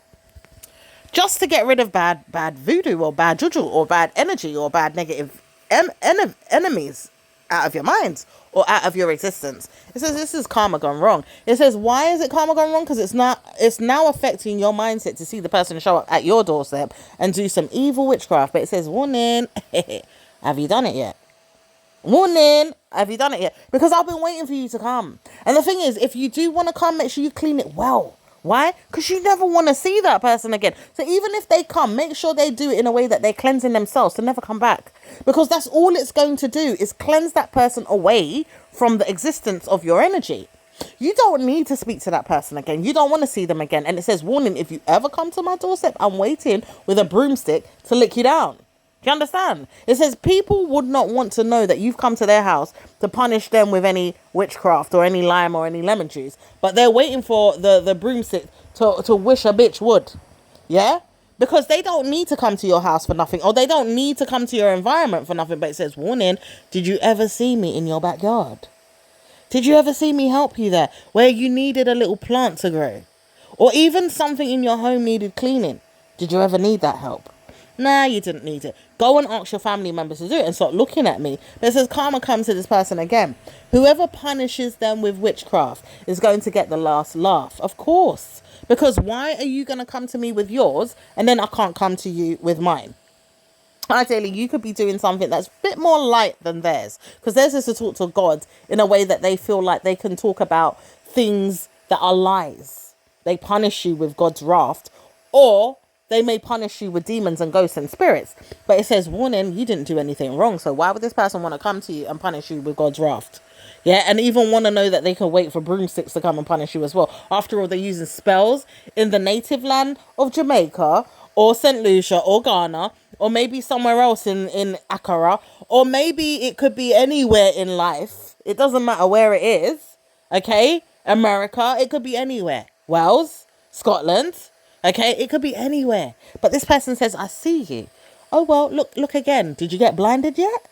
Just to get rid of bad voodoo or bad juju or bad energy or bad negative enemies out of your minds or out of your existence. It says this is karma gone wrong. It says, why is it karma gone wrong? Because it's now affecting your mindset to see the person show up at your doorstep and do some evil witchcraft. But it says, warning, have you done it yet? Warning, have you done it yet? Because I've been waiting for you to come. And the thing is, if you do want to come, make sure you clean it well. Why? Because you never want to see that person again. So even if they come, make sure they do it in a way that they're cleansing themselves to never come back. Because that's all it's going to do, is cleanse that person away from the existence of your energy. You don't need to speak to that person again. You don't want to see them again. And it says, warning, if you ever come to my doorstep, I'm waiting with a broomstick to lick you down. Do you understand? It says people would not want to know that you've come to their house to punish them with any witchcraft or any lime or any lemon juice. But they're waiting for the broomstick to wish a bitch would. Yeah? Because they don't need to come to your house for nothing. Or they don't need to come to your environment for nothing. But it says, warning, did you ever see me in your backyard? Did you ever see me help you there? Where you needed a little plant to grow? Or even something in your home needed cleaning? Did you ever need that help? Nah, you didn't need it. Go and ask your family members to do it and start looking at me. But it says karma comes to this person again. Whoever punishes them with witchcraft is going to get the last laugh. Of course. Because why are you going to come to me with yours and then I can't come to you with mine? Ideally, you could be doing something that's a bit more light than theirs. Because theirs is to talk to God in a way that they feel like they can talk about things that are lies. They punish you with God's wrath. Or they may punish you with demons and ghosts and spirits. But it says, warning, you didn't do anything wrong. So why would this person want to come to you and punish you with God's wrath? Yeah, and even want to know that they can wait for broomsticks to come and punish you as well. After all, they're using spells in the native land of Jamaica or St. Lucia or Ghana or maybe somewhere else in Accra, or maybe it could be anywhere in life. It doesn't matter where it is. Okay, America, it could be anywhere. Wales, Scotland. Okay, it could be anywhere. But this person says, I see you. Oh, well, look again. Did you get blinded yet?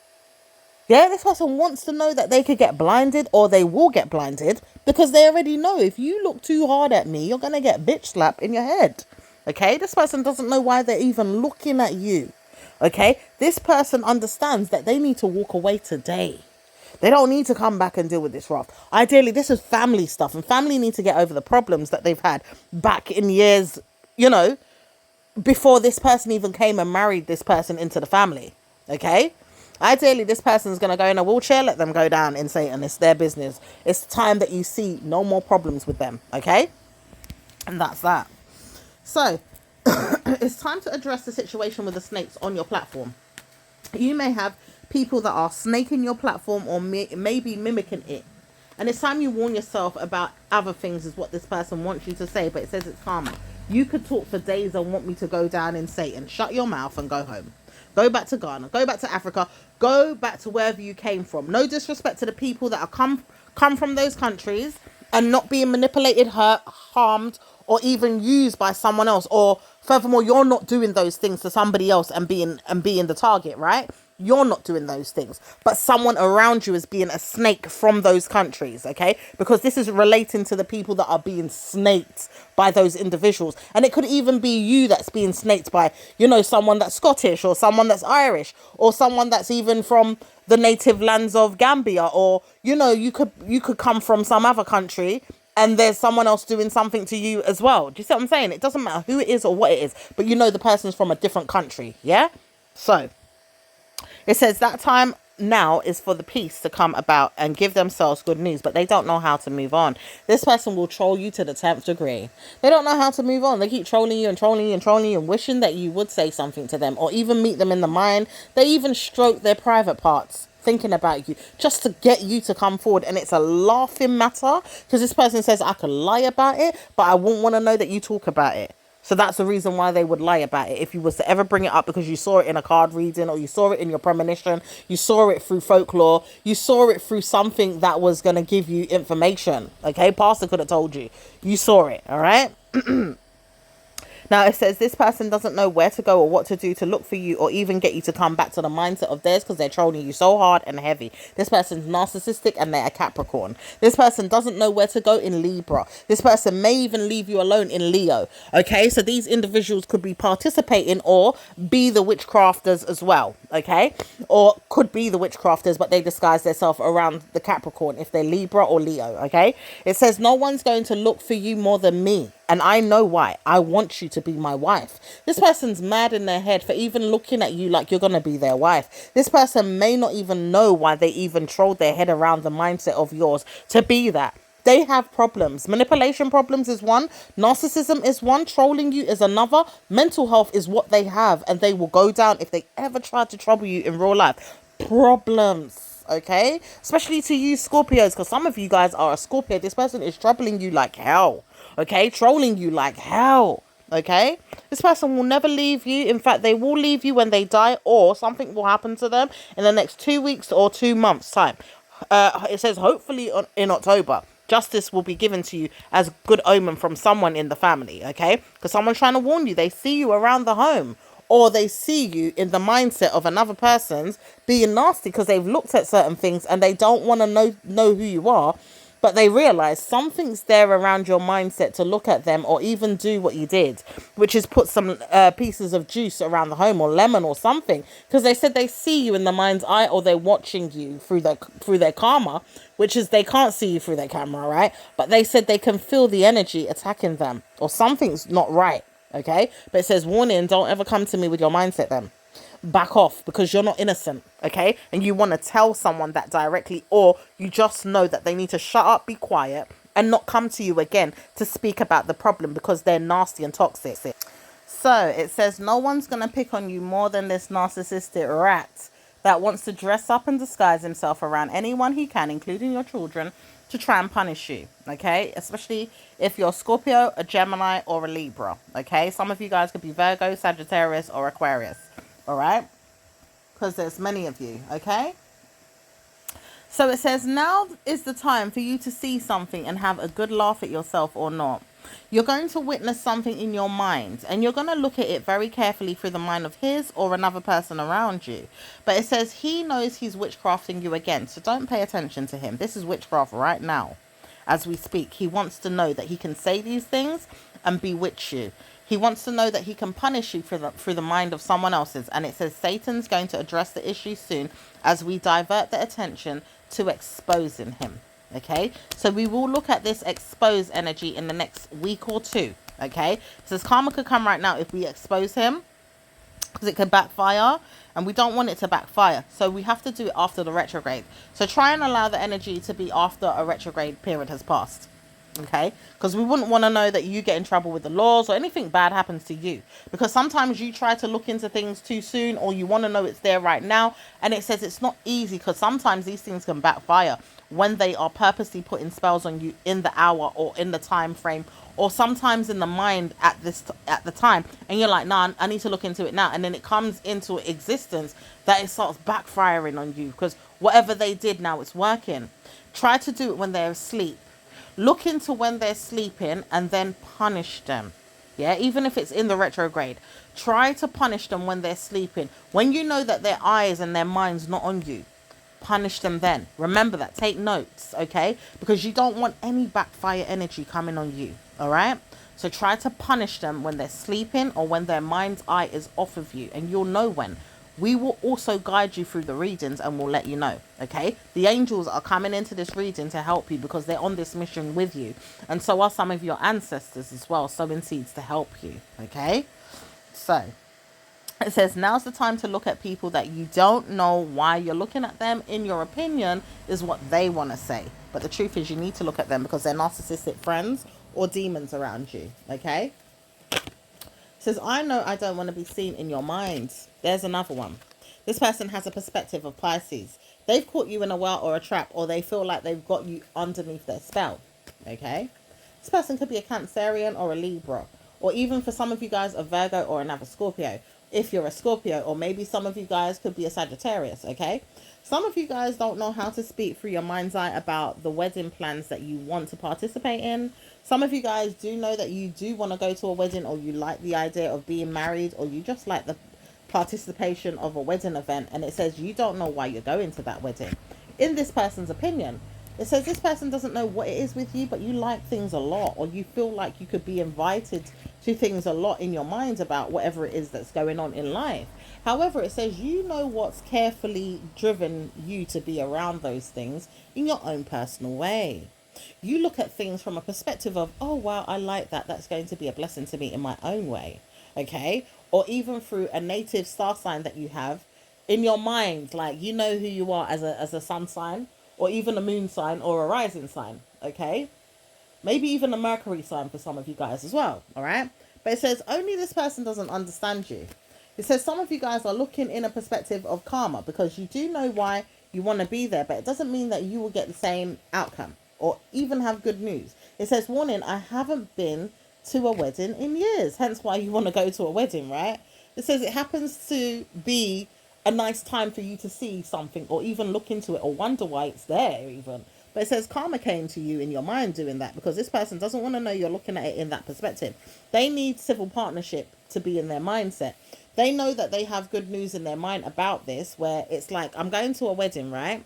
Yeah, this person wants to know that they could get blinded or they will get blinded because they already know if you look too hard at me, you're going to get bitch slap in your head. Okay, this person doesn't know why they're even looking at you. Okay, this person understands that they need to walk away today. They don't need to come back and deal with this wrath. Ideally, this is family stuff and family need to get over the problems that they've had back in years, you know, before this person even came and married this person into the family. Okay. Ideally, this person's going to go in a wheelchair. Let them go down in Satan. It's their business. It's time that you see no more problems with them. Okay. And that's that. So it's time to address the situation with the snakes on your platform. You may have people that are snaking your platform or maybe mimicking it. And it's time you warn yourself about other things is what this person wants you to say. But it says it's karma. You could talk for days and want me to go down in Satan. Shut your mouth and go home. Go back to Ghana. Go back to Africa. Go back to wherever you came from. No disrespect to the people that are come from those countries and not being manipulated, hurt, harmed, or even used by someone else. Or furthermore, you're not doing those things to somebody else and being the target, right? You're not doing those things, but someone around you is being a snake from those countries, okay? Because this is relating to the people that are being snaked by those individuals. And it could even be you that's being snaked by, you know, someone that's Scottish or someone that's Irish or someone that's even from the native lands of Gambia, or, you know, you could come from some other country and there's someone else doing something to you as well. Do you see what I'm saying? It doesn't matter who it is or what it is, but you know the person's from a different country, yeah? So it says that time now is for the peace to come about and give themselves good news, but they don't know how to move on. This person will troll you to the 10th degree. They don't know how to move on. They keep trolling you and trolling you and trolling you and wishing that you would say something to them or even meet them in the mind. They even stroke their private parts thinking about you just to get you to come forward. And it's a laughing matter because this person says, I could lie about it, but I wouldn't want to know that you talk about it. So that's the reason why they would lie about it. If you was to ever bring it up because you saw it in a card reading or you saw it in your premonition, you saw it through folklore, you saw it through something that was going to give you information. Okay, pastor could have told you. You saw it, all right? Now, it says this person doesn't know where to go or what to do to look for you or even get you to come back to the mindset of theirs because they're trolling you so hard and heavy. This person's narcissistic and they're a Capricorn. This person doesn't know where to go in Libra. This person may even leave you alone in Leo. Okay, so these individuals could be participating or be the witchcrafters as well. Okay, or could be the witchcrafters, but they disguise themselves around the Capricorn if they're Libra or Leo. Okay, it says no one's going to look for you more than me. And I know why. I want you to be my wife. This person's mad in their head for even looking at you like you're going to be their wife. This person may not even know why they even trolled their head around the mindset of yours to be that. They have problems. Manipulation problems is one. Narcissism is one. Trolling you is another. Mental health is what they have. And they will go down if they ever try to trouble you in real life. Problems. okay? Especially to you Scorpios, because some of you guys are a Scorpio. This person is troubling you like hell, okay? Trolling you like hell, okay? This person will never leave you. In fact, they will leave you when they die, or something will happen to them in the next 2 weeks or 2 months time. It says hopefully in October, justice will be given to you as good omen from someone in the family, okay? Because someone's trying to warn you. They see you around the home, or they see you in the mindset of another person's being nasty because they've looked at certain things and they don't want to know who you are, but they realize something's there around your mindset to look at them or even do what you did, which is put some pieces of juice around the home or lemon or something, because they said they see you in the mind's eye, or they're watching you through their karma, which is they can't see you through their camera, right? But they said they can feel the energy attacking them, or something's not right, okay? But it says, warning, don't ever come to me with your mindset then. Back off, because you're not innocent, okay? And you want to tell someone that directly, or you just know that they need to shut up, be quiet, and not come to you again to speak about the problem because they're nasty and toxic. So it says no one's going to pick on you more than this narcissistic rat that wants to dress up and disguise himself around anyone he can, including your children, to try and punish you, okay? Especially if you're Scorpio, a Gemini, or a Libra, okay? Some of you guys could be Virgo, Sagittarius, or Aquarius. All right, because there's many of you, okay? So it says, now is the time for you to see something and have a good laugh at yourself or not. You're going to witness something in your mind, and you're going to look at it very carefully through the mind of his or another person around you. But it says he knows he's witchcrafting you again, so don't pay attention to him. This is witchcraft right now as we speak. He wants to know that he can say these things and bewitch you. He wants to know that he can punish you through the mind of someone else's. And it says Satan's going to address the issue soon as we divert the attention to exposing him. Okay, so we will look at this exposed energy in the next week or two. Okay, it says karma could come right now if we expose him, because it could backfire, and we don't want it to backfire. So we have to do it after the retrograde. So try and allow the energy to be after a retrograde period has passed. Okay, because we wouldn't want to know that you get in trouble with the laws or anything bad happens to you, because sometimes you try to look into things too soon, or you want to know it's there right now, and it says it's not easy, because sometimes these things can backfire when they are purposely putting spells on you in the hour or in the time frame, or sometimes in the mind at the time, and you're like, nah, I need to look into it now, and then it comes into existence that it starts backfiring on you, because whatever they did now, it's working. Try to do it when they're asleep. Look into when they're sleeping and then punish them. Yeah, even if it's in the retrograde, try to punish them when they're sleeping. When you know that their eyes and their mind's not on you, punish them then. Remember that. Take notes, okay? Because you don't want any backfire energy coming on you, all right? So try to punish them when they're sleeping or when their mind's eye is off of you, and you'll know when. We will also guide you through the readings and we'll let you know, okay? The angels are coming into this reading to help you because they're on this mission with you. And so are some of your ancestors as well, sowing seeds to help you, okay? So it says, now's the time to look at people that you don't know why you're looking at them. In your opinion, is what they want to say. But the truth is you need to look at them because they're narcissistic friends or demons around you, okay? Says, I know I don't want to be seen in your mind. There's another one. This person has a perspective of Pisces. They've caught you in a well or a trap, or they feel like they've got you underneath their spell. Okay? This person could be a Cancerian or a Libra, or even for some of you guys, a Virgo or another Scorpio. If you're a Scorpio, or maybe some of you guys could be a Sagittarius. Okay? Some of you guys don't know how to speak through your mind's eye about the wedding plans that you want to participate in. Some of you guys do know that you do want to go to a wedding, or you like the idea of being married, or you just like the participation of a wedding event, and it says you don't know why you're going to that wedding. In this person's opinion, it says this person doesn't know what it is with you, but you like things a lot, or you feel like you could be invited to things a lot in your mind about whatever it is that's going on in life. However, it says you know what's carefully driven you to be around those things in your own personal way. You look at things from a perspective of, oh, wow, I like that. That's going to be a blessing to me in my own way. Okay. Or even through a native star sign that you have in your mind. Like, you know who you are as a sun sign, or even a moon sign or a rising sign. Okay. Maybe even a Mercury sign for some of you guys as well. All right. But it says only this person doesn't understand you. It says some of you guys are looking in a perspective of karma, because you do know why You want to be there, but it doesn't mean that you will get the same outcome or even have good news. It says, warning, I haven't been to a wedding in years. Hence why you want to go to a wedding, right? It says it happens to be a nice time for you to see something or even look into it or wonder why it's there even. But it says karma came to you in your mind doing that, because this person doesn't want to know you're looking at it in that perspective. They need civil partnership to be in their mindset. They know that they have good news in their mind about this, where it's like, I'm going to a wedding, right?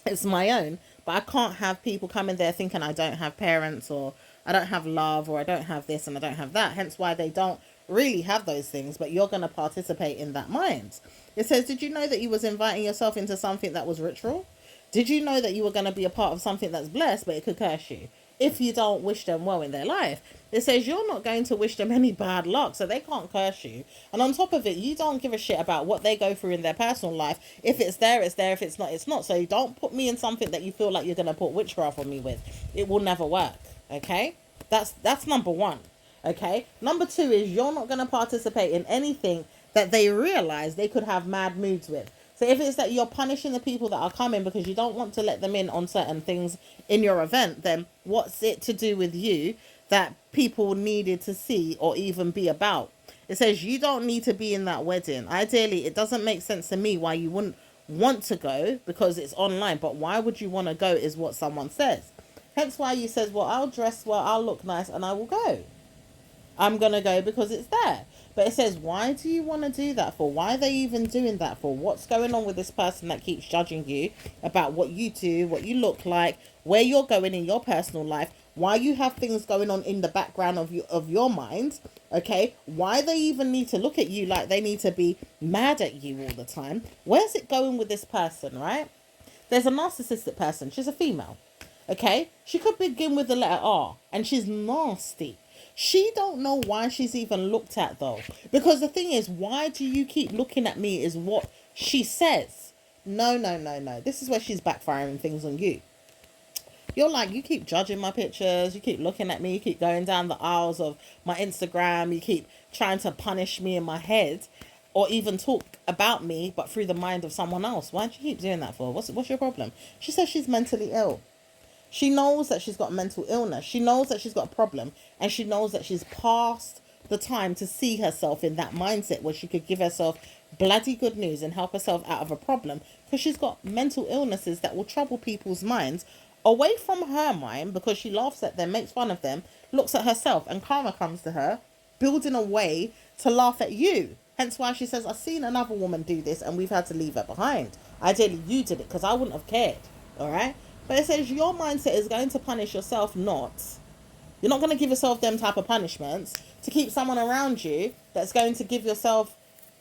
It's my own, but I can't have people coming there thinking I don't have parents, or I don't have love, or I don't have this and I don't have that. Hence why they don't really have those things, but you're going to participate in that mind. It says, did you know that you was inviting yourself into something that was ritual? Did you know that you were going to be a part of something that's blessed, but it could curse you if you don't wish them well in their life? It says you're not going to wish them any bad luck, so they can't curse you. And on top of it, you don't give a shit about what they go through in their personal life. If it's there, it's there. If it's not, it's not. So you don't put me in something that you feel like you're going to put witchcraft on me with. It will never work, okay? That's number one, okay? Number two is you're not going to participate in anything that they realize they could have mad moods with. So if it's that you're punishing the people that are coming because you don't want to let them in on certain things in your event, then what's it to do with you that people needed to see or even be about? It says you don't need to be in that wedding. Ideally, it doesn't make sense to me why you wouldn't want to go because it's online, but why would you want to go is what someone says. Hence why you says, well, I'll dress well, I'll look nice, and I will go. I'm going to go because it's there. But it says, why do you want to do that for? Why are they even doing that for? What's going on with this person that keeps judging you about what you do, what you look like, where you're going in your personal life, why you have things going on in the background of your mind, okay? Why they even need to look at you like they need to be mad at you all the time? Where's it going with this person, right? There's a narcissistic person. She's a female, okay? She could begin with the letter R, and she's nasty. She don't know why she's even looked at though. Because the thing is, why do you keep looking at me is what she says. No. This is where she's backfiring things on you. You're like, you keep judging my pictures. You keep looking at me. You keep going down the aisles of my Instagram. You keep trying to punish me in my head. Or even talk about me, but through the mind of someone else. Why do you keep doing that for? What's your problem? She says she's mentally ill. She knows that she's got mental illness. She knows that she's got a problem. And she knows that she's past the time to see herself in that mindset where she could give herself bloody good news and help herself out of a problem. Because she's got mental illnesses that will trouble people's minds away from her mind, because she laughs at them, makes fun of them, looks at herself, and karma comes to her, building a way to laugh at you. Hence why she says, I've seen another woman do this and we've had to leave her behind. Ideally, you did it because I wouldn't have cared. All right? But it says your mindset is going to punish yourself not. You're not going to give yourself them type of punishments to keep someone around you that's going to give yourself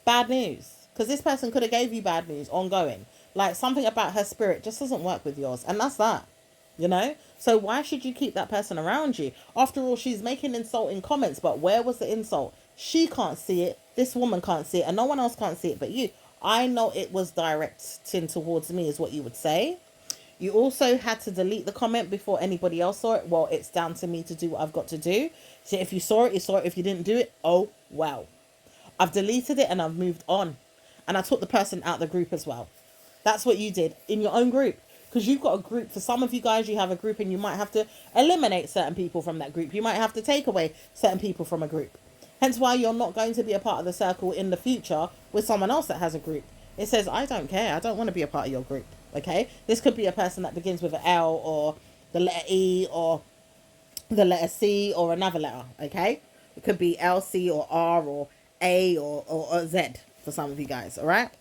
bad news. Because this person could have gave you bad news ongoing. Like something about her spirit just doesn't work with yours. And that's that. You know? So why should you keep that person around you? After all, she's making insulting comments. But where was the insult? She can't see it. This woman can't see it. And no one else can't see it but you. I know it was directing towards me is what you would say. You also had to delete the comment before anybody else saw it. Well, it's down to me to do what I've got to do. So if you saw it, you saw it. If you didn't do it, oh, well. I've deleted it and I've moved on. And I took the person out of the group as well. That's what you did in your own group. Because you've got a group. For some of you guys, you have a group and you might have to eliminate certain people from that group. You might have to take away certain people from a group. Hence why you're not going to be a part of the circle in the future with someone else that has a group. It says, I don't care. I don't want to be a part of your group. Okay, this could be a person that begins with an L or the letter E or the letter C or another letter. Okay, it could be L, C or R or A or Z for some of you guys. All right, it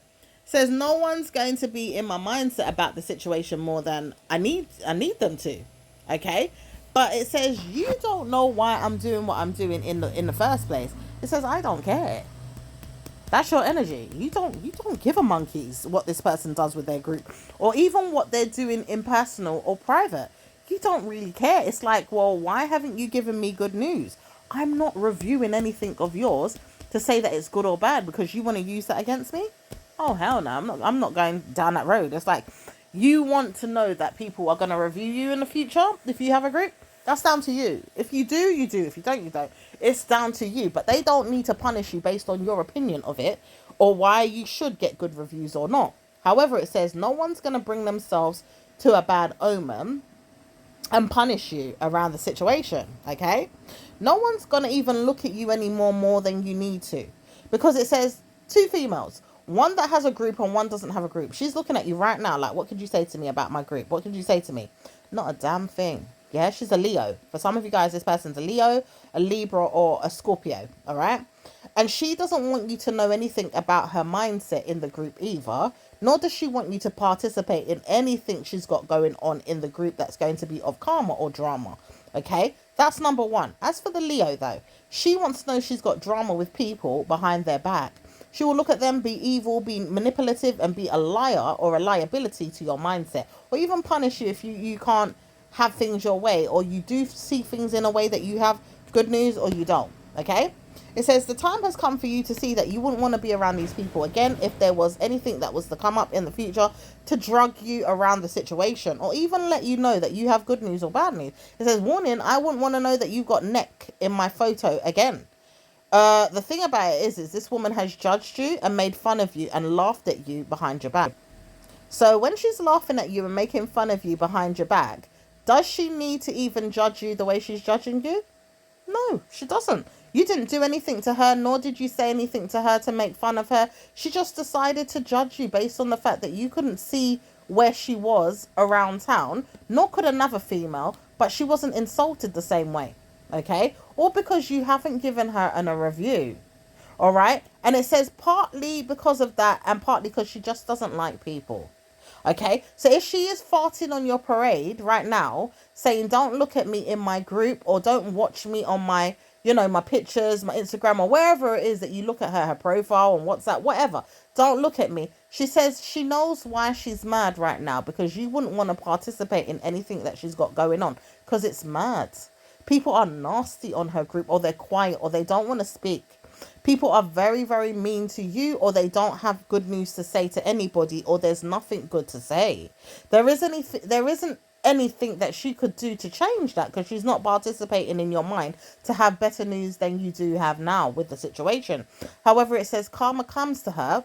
says no one's going to be in my mindset about the situation more than I need them to. Okay, but it says you don't know why I'm doing what I'm doing in the first place. It says I don't care. That's your energy. You don't give a monkeys what this person does with their group or even what they're doing in personal or private. You don't really care. It's like, well, why haven't you given me good news? I'm not reviewing anything of yours to say that it's good or bad because you want to use that against me. Oh, hell no. I'm not going down that road. It's like you want to know that people are going to review you in the future if you have a group. That's down to you. If you do, you do. If you don't, you don't. It's down to you. But they don't need to punish you based on your opinion of it or why you should get good reviews or not. However, it says no one's going to bring themselves to a bad omen and punish you around the situation, okay? No one's going to even look at you anymore more than you need to, because it says two females, one that has a group and one doesn't have a group. She's looking at you right now like, what could you say to me about my group? What could you say to me? Not a damn thing. Yeah, she's a Leo. For some of you guys, this person's a Leo, a Libra, or a Scorpio, all right? And she doesn't want you to know anything about her mindset in the group either, nor does she want you to participate in anything she's got going on in the group that's going to be of karma or drama, okay? That's number one. As for the Leo, though, she wants to know she's got drama with people behind their back. She will look at them, be evil, be manipulative, and be a liar or a liability to your mindset, or even punish you if you can't have things your way, or you do see things in a way that you have good news or you don't, okay? It says the time has come for you to see that you wouldn't want to be around these people again if there was anything that was to come up in the future to drug you around the situation, or even let you know that you have good news or bad news. It says, warning, I wouldn't want to know that you've got neck in my photo again. The thing about it is this woman has judged you and made fun of you and laughed at you behind your back. So when she's laughing at you and making fun of you behind your back, does she need to even judge you the way she's judging you? No, she doesn't. You didn't do anything to her, nor did you say anything to her to make fun of her. She just decided to judge you based on the fact that you couldn't see where she was around town, nor could another female, but she wasn't insulted the same way, okay? Or because you haven't given her a review, all right? And it says partly because of that and partly because she just doesn't like people. Okay, so if she is farting on your parade right now, saying, don't look at me in my group, or don't watch me on my, my pictures, my Instagram, or wherever it is that you look at her profile on WhatsApp, whatever, don't look at me. She says she knows why she's mad right now, because you wouldn't want to participate in anything that she's got going on, because it's mad. People are nasty on her group, or they're quiet, or they don't want to speak. People are very, very mean to you, or they don't have good news to say to anybody, or there's nothing good to say. There isn't anything that she could do to change that, because she's not participating in your mind to have better news than you do have now with the situation. However, it says karma comes to her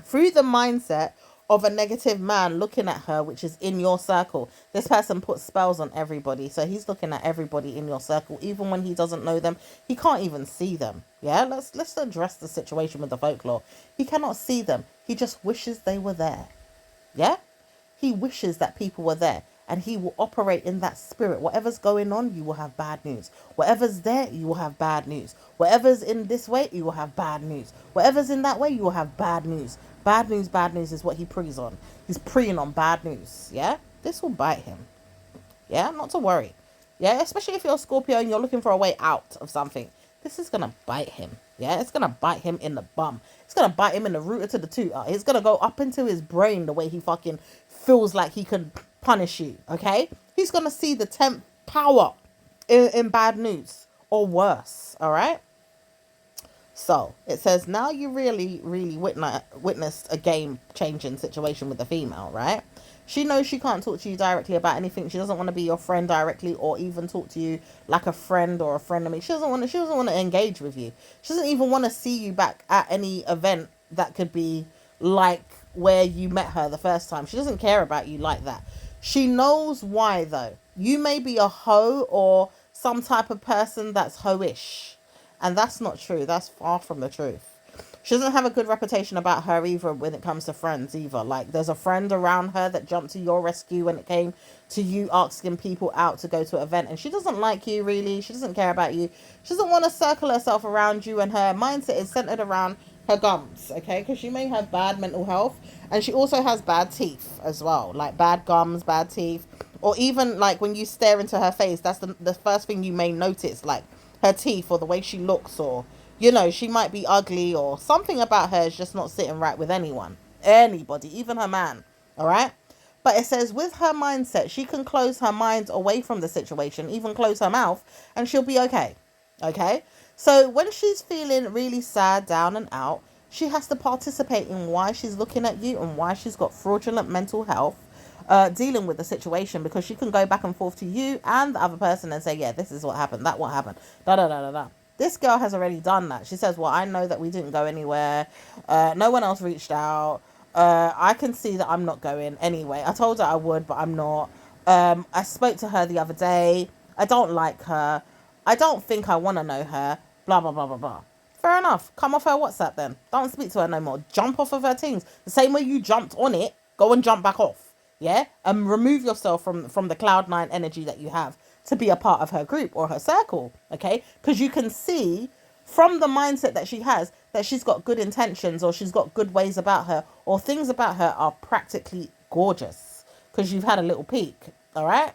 through the mindset of a negative man looking at her, which is in your circle. This person puts spells on everybody, so he's looking at everybody in your circle, even when he doesn't know them. He can't even see them. Yeah, let's address the situation with the folklore. He cannot see them. He just wishes they were there. Yeah, he wishes that people were there, and he will operate in that spirit. Whatever's going on, you will have bad news. Whatever's there, you will have bad news. Whatever's in this way, you will have bad news. Whatever's in that way, you will have bad news. Bad news is what he preys on. He's preying on bad news. Yeah, this will bite him. Yeah, not to worry. Yeah, especially if you're a Scorpio and you're looking for a way out of something. This is going to bite him. Yeah, it's going to bite him in the bum. It's going to bite him in the rooter to the tutor. It's going to go up into his brain the way he fucking feels like he can punish you, okay? He's going to see the 10th power in bad news, or worse, all right? So it says, now you really, really witnessed a game-changing situation with the female, right? She knows she can't talk to you directly about anything. She doesn't want to be your friend directly, or even talk to you like a friend or a friend of me. She doesn't want to engage with you. She doesn't even want to see you back at any event that could be like where you met her the first time. She doesn't care about you like that. She knows why, though. You may be a hoe or some type of person that's hoe-ish. And that's not true. That's far from the truth. She doesn't have a good reputation about her either when it comes to friends either. Like, there's a friend around her that jumped to your rescue when it came to you asking people out to go to an event. And she doesn't like you, really. She doesn't care about you. She doesn't want to circle herself around you. And her mindset is centered around her gums, okay? Because she may have bad mental health. And she also has bad teeth as well. Like, bad gums, bad teeth. Or even, like, when you stare into her face, that's the first thing you may notice. Like, her teeth, or the way she looks, or she might be ugly, or something about her is just not sitting right with anybody, even her man, all right? But it says with her mindset, she can close her mind away from the situation, even close her mouth, and she'll be okay. So when she's feeling really sad, down and out, she has to participate in why she's looking at you and why she's got fraudulent mental health dealing with the situation, because she can go back and forth to you and the other person and say, yeah, this is what happened, that what happened, da da da da da. This girl has already done that. She says, well, I know that we didn't go anywhere. No one else reached out. I can see that I'm not going anyway. I told her I would, but I'm not. I spoke to her the other day. I don't like her. I don't think I want to know her. Blah, blah, blah, blah, blah. Fair enough. Come off her WhatsApp then. Don't speak to her no more. Jump off of her things. The same way you jumped on it, go and jump back off. Yeah? And remove yourself from the Cloud9 energy that you have to be a part of her group or her circle. Okay? Because you can see from the mindset that she has that she's got good intentions, or she's got good ways about her, or things about her are practically gorgeous because you've had a little peek. All right?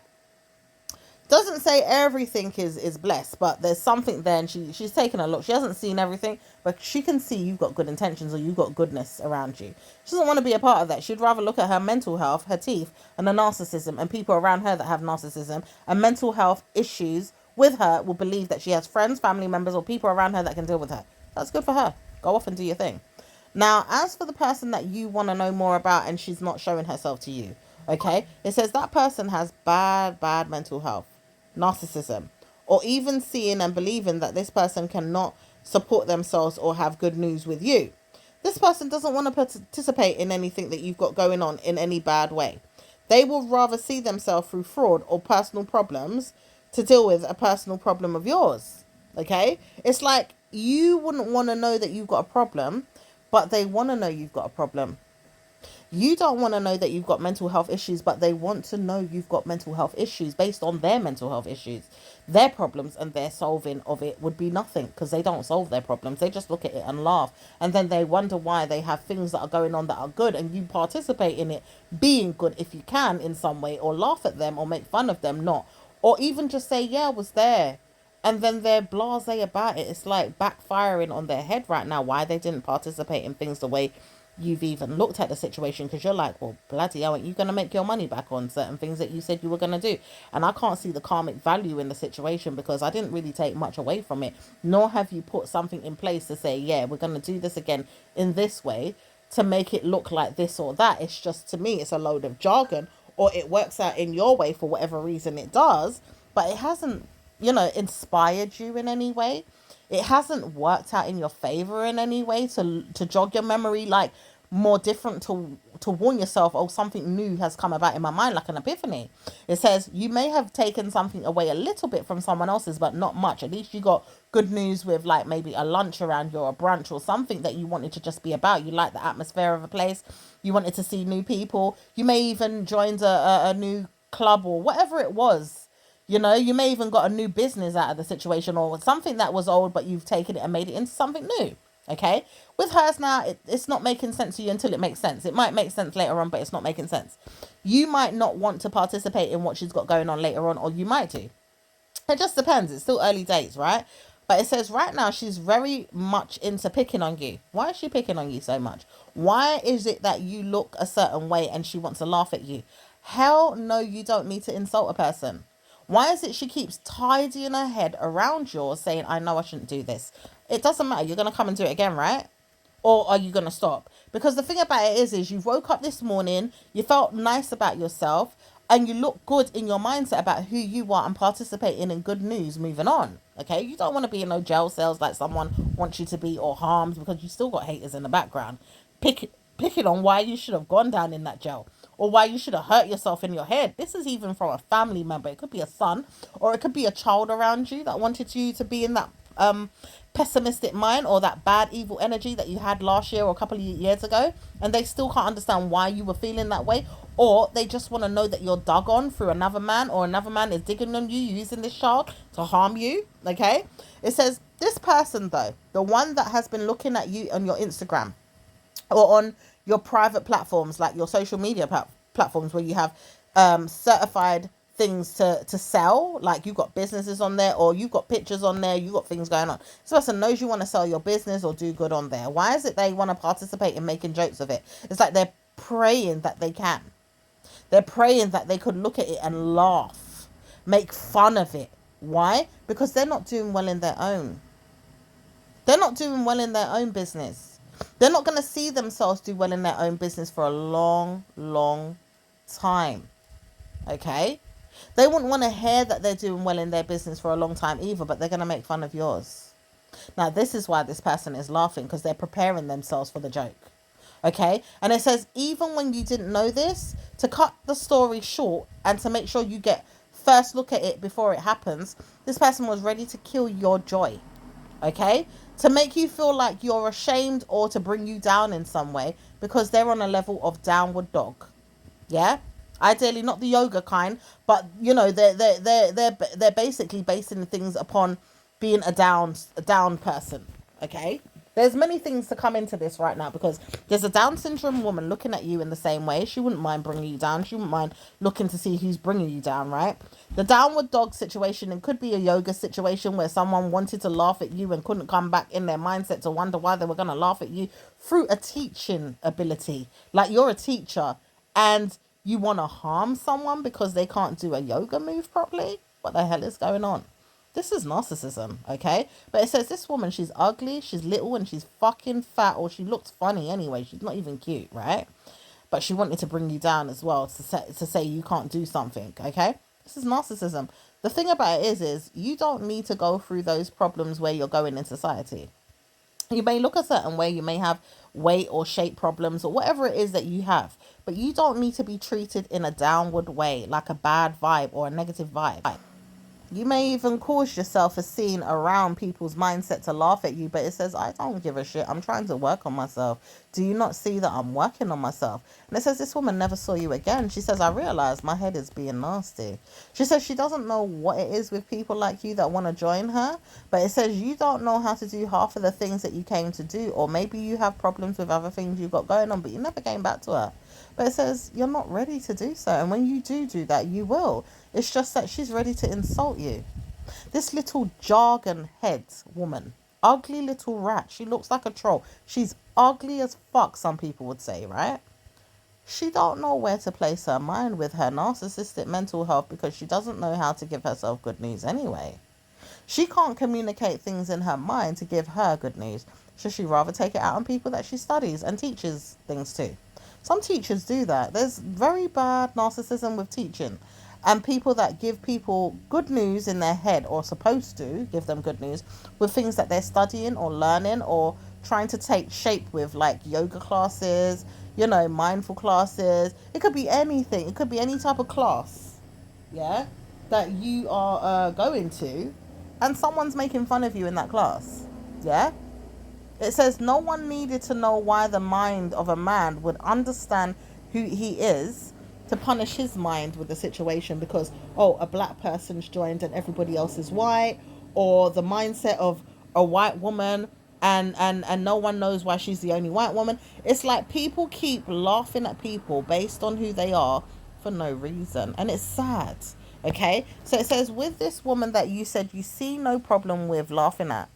Doesn't say everything is blessed, but there's something there, and she's taken a look. She hasn't seen everything, but she can see you've got good intentions, or you've got goodness around you. She doesn't want to be a part of that. She'd rather look at her mental health, her teeth, and the narcissism, and people around her that have narcissism and mental health issues with her will believe that she has friends, family members, or people around her that can deal with her. That's good for her. Go off and do your thing. Now, as for the person that you want to know more about and she's not showing herself to you, okay, it says that person has bad mental health, narcissism, or even seeing and believing that this person cannot support themselves or have good news with you. This person doesn't want to participate in anything that you've got going on in any bad way. They will rather see themselves through fraud or personal problems to deal with a personal problem of yours. Okay? It's like you wouldn't want to know that you've got a problem, but they want to know you've got a problem. You don't want to know that you've got mental health issues, but they want to know you've got mental health issues based on their mental health issues. Their problems and their solving of it would be nothing because they don't solve their problems. They just look at it and laugh. And then they wonder why they have things that are going on that are good, and you participate in it being good if you can in some way, or laugh at them or make fun of them, not. Or even just say, yeah, I was there. And then they're blasé about it. It's like backfiring on their head right now why they didn't participate in things the way you've even looked at the situation, because you're like, well, bloody hell, aren't you going to make your money back on certain things that you said you were going to do? And I can't see the karmic value in the situation because I didn't really take much away from it, nor have you put something in place to say, yeah, we're going to do this again in this way to make it look like this or that. It's just, to me, it's a load of jargon, or it works out in your way for whatever reason it does, but it hasn't, inspired you in any way. It hasn't worked out in your favor in any way to jog your memory, like more different to warn yourself, oh, something new has come about in my mind, like an epiphany. It says you may have taken something away a little bit from someone else's, but not much. At least you got good news with like maybe a lunch around you or a brunch or something that you wanted to just be about. You like the atmosphere of a place. You wanted to see new people. You may even joined a new club or whatever it was. You may even got a new business out of the situation, or something that was old, but you've taken it and made it into something new. Okay? With hers now, it's not making sense to you until it makes sense. It might make sense later on, but it's not making sense. You might not want to participate in what she's got going on later on, or you might do. It just depends. It's still early days, right? But it says right now she's very much into picking on you. Why is she picking on you so much? Why is it that you look a certain way and she wants to laugh at you? Hell no, you don't need to insult a person. Why is it she keeps tidying her head around yours saying, I know I shouldn't do this? It doesn't matter. You're going to come and do it again, right? Or are you going to stop? Because the thing about it is you woke up this morning, you felt nice about yourself, and you look good in your mindset about who you are and participating in good news moving on. Okay? You don't want to be in no jail cells like someone wants you to be, or harmed, because you still got haters in the background. Picking on why you should have gone down in that jail, or why you should have hurt yourself in your head. This is even from a family member. It could be a son, or it could be a child around you that wanted you to be in that pessimistic mind, or that bad evil energy that you had last year or a couple of years ago, and they still can't understand why you were feeling that way, or they just want to know that you're dug on through another man, or another man is digging on you using this child to harm you. Okay? It says this person, though, the one that has been looking at you on your Instagram or on your private platforms, like your social media platforms where you have certified things to sell, like you've got businesses on there, or you've got pictures on there, you've got things going on. This person knows you want to sell your business or do good on there. Why is it they want to participate in making jokes of it? It's like they're praying that they can. They're praying that they could look at it and laugh, make fun of it. Why? Because they're not doing well in their own. They're not doing well in their own business. They're not going to see themselves do well in their own business for a long, long time. Okay? They wouldn't want to hear that they're doing well in their business for a long time either, but they're going to make fun of yours. Now, this is why this person is laughing, because they're preparing themselves for the joke. Okay. And it says, even when you didn't know this, to cut the story short and to make sure you get first look at it before it happens, this person was ready to kill your joy. Okay. To make you feel like you're ashamed or to bring you down in some way because they're on a level of downward dog. Yeah. Ideally not the yoga kind, but you know, they're basically basing things upon being a down person. Okay. There's many things to come into this right now because there's a Down syndrome woman looking at you in the same way. She wouldn't mind bringing you down. She wouldn't mind looking to see who's bringing you down, right? The downward dog situation, it could be a yoga situation where someone wanted to laugh at you and couldn't come back in their mindset to wonder why they were going to laugh at you through a teaching ability. Like you're a teacher and you want to harm someone because they can't do a yoga move properly? What the hell is going on? This is narcissism, okay? But it says this woman, she's ugly, she's little, and she's fucking fat, or she looks funny anyway. She's not even cute, right? But she wanted to bring you down as well to say you can't do something, okay? This is narcissism. The thing about it is you don't need to go through those problems where you're going in society. You may look a certain way, you may have weight or shape problems or whatever it is that you have, but you don't need to be treated in a downward way, like a bad vibe or a negative vibe. You may even cause yourself a scene around people's mindset to laugh at you, but it says, I don't give a shit. I'm trying to work on myself. Do you not see that I'm working on myself? And it says, this woman never saw you again. She says, I realized my head is being nasty. She says she doesn't know what it is with people like you that want to join her, but it says you don't know how to do half of the things that you came to do, or maybe you have problems with other things you've got going on, but you never came back to her. But it says you're not ready to do so. And when you do that, you will. It's just that she's ready to insult you. This little jargon head woman, ugly little rat. She looks like a troll. She's ugly as fuck, some people would say, right? She don't know where to place her mind with her narcissistic mental health because she doesn't know how to give herself good news anyway. She can't communicate things in her mind to give her good news. So she'd rather take it out on people that she studies and teaches things to. Some teachers do that. There's very bad narcissism with teaching. And people that give people good news in their head, or supposed to give them good news, with things that they're studying or learning or trying to take shape with, like yoga classes, you know, mindful classes. It could be anything. It could be any type of class, yeah, that you are going to, and someone's making fun of you in that class, yeah. It says no one needed to know why the mind of a man would understand who he is to punish his mind with the situation because, oh, a black person's joined and everybody else is white, or the mindset of a white woman and no one knows why she's the only white woman. It's like people keep laughing at people based on who they are for no reason. And it's sad. Okay. So it says with this woman that you said you see no problem with laughing at,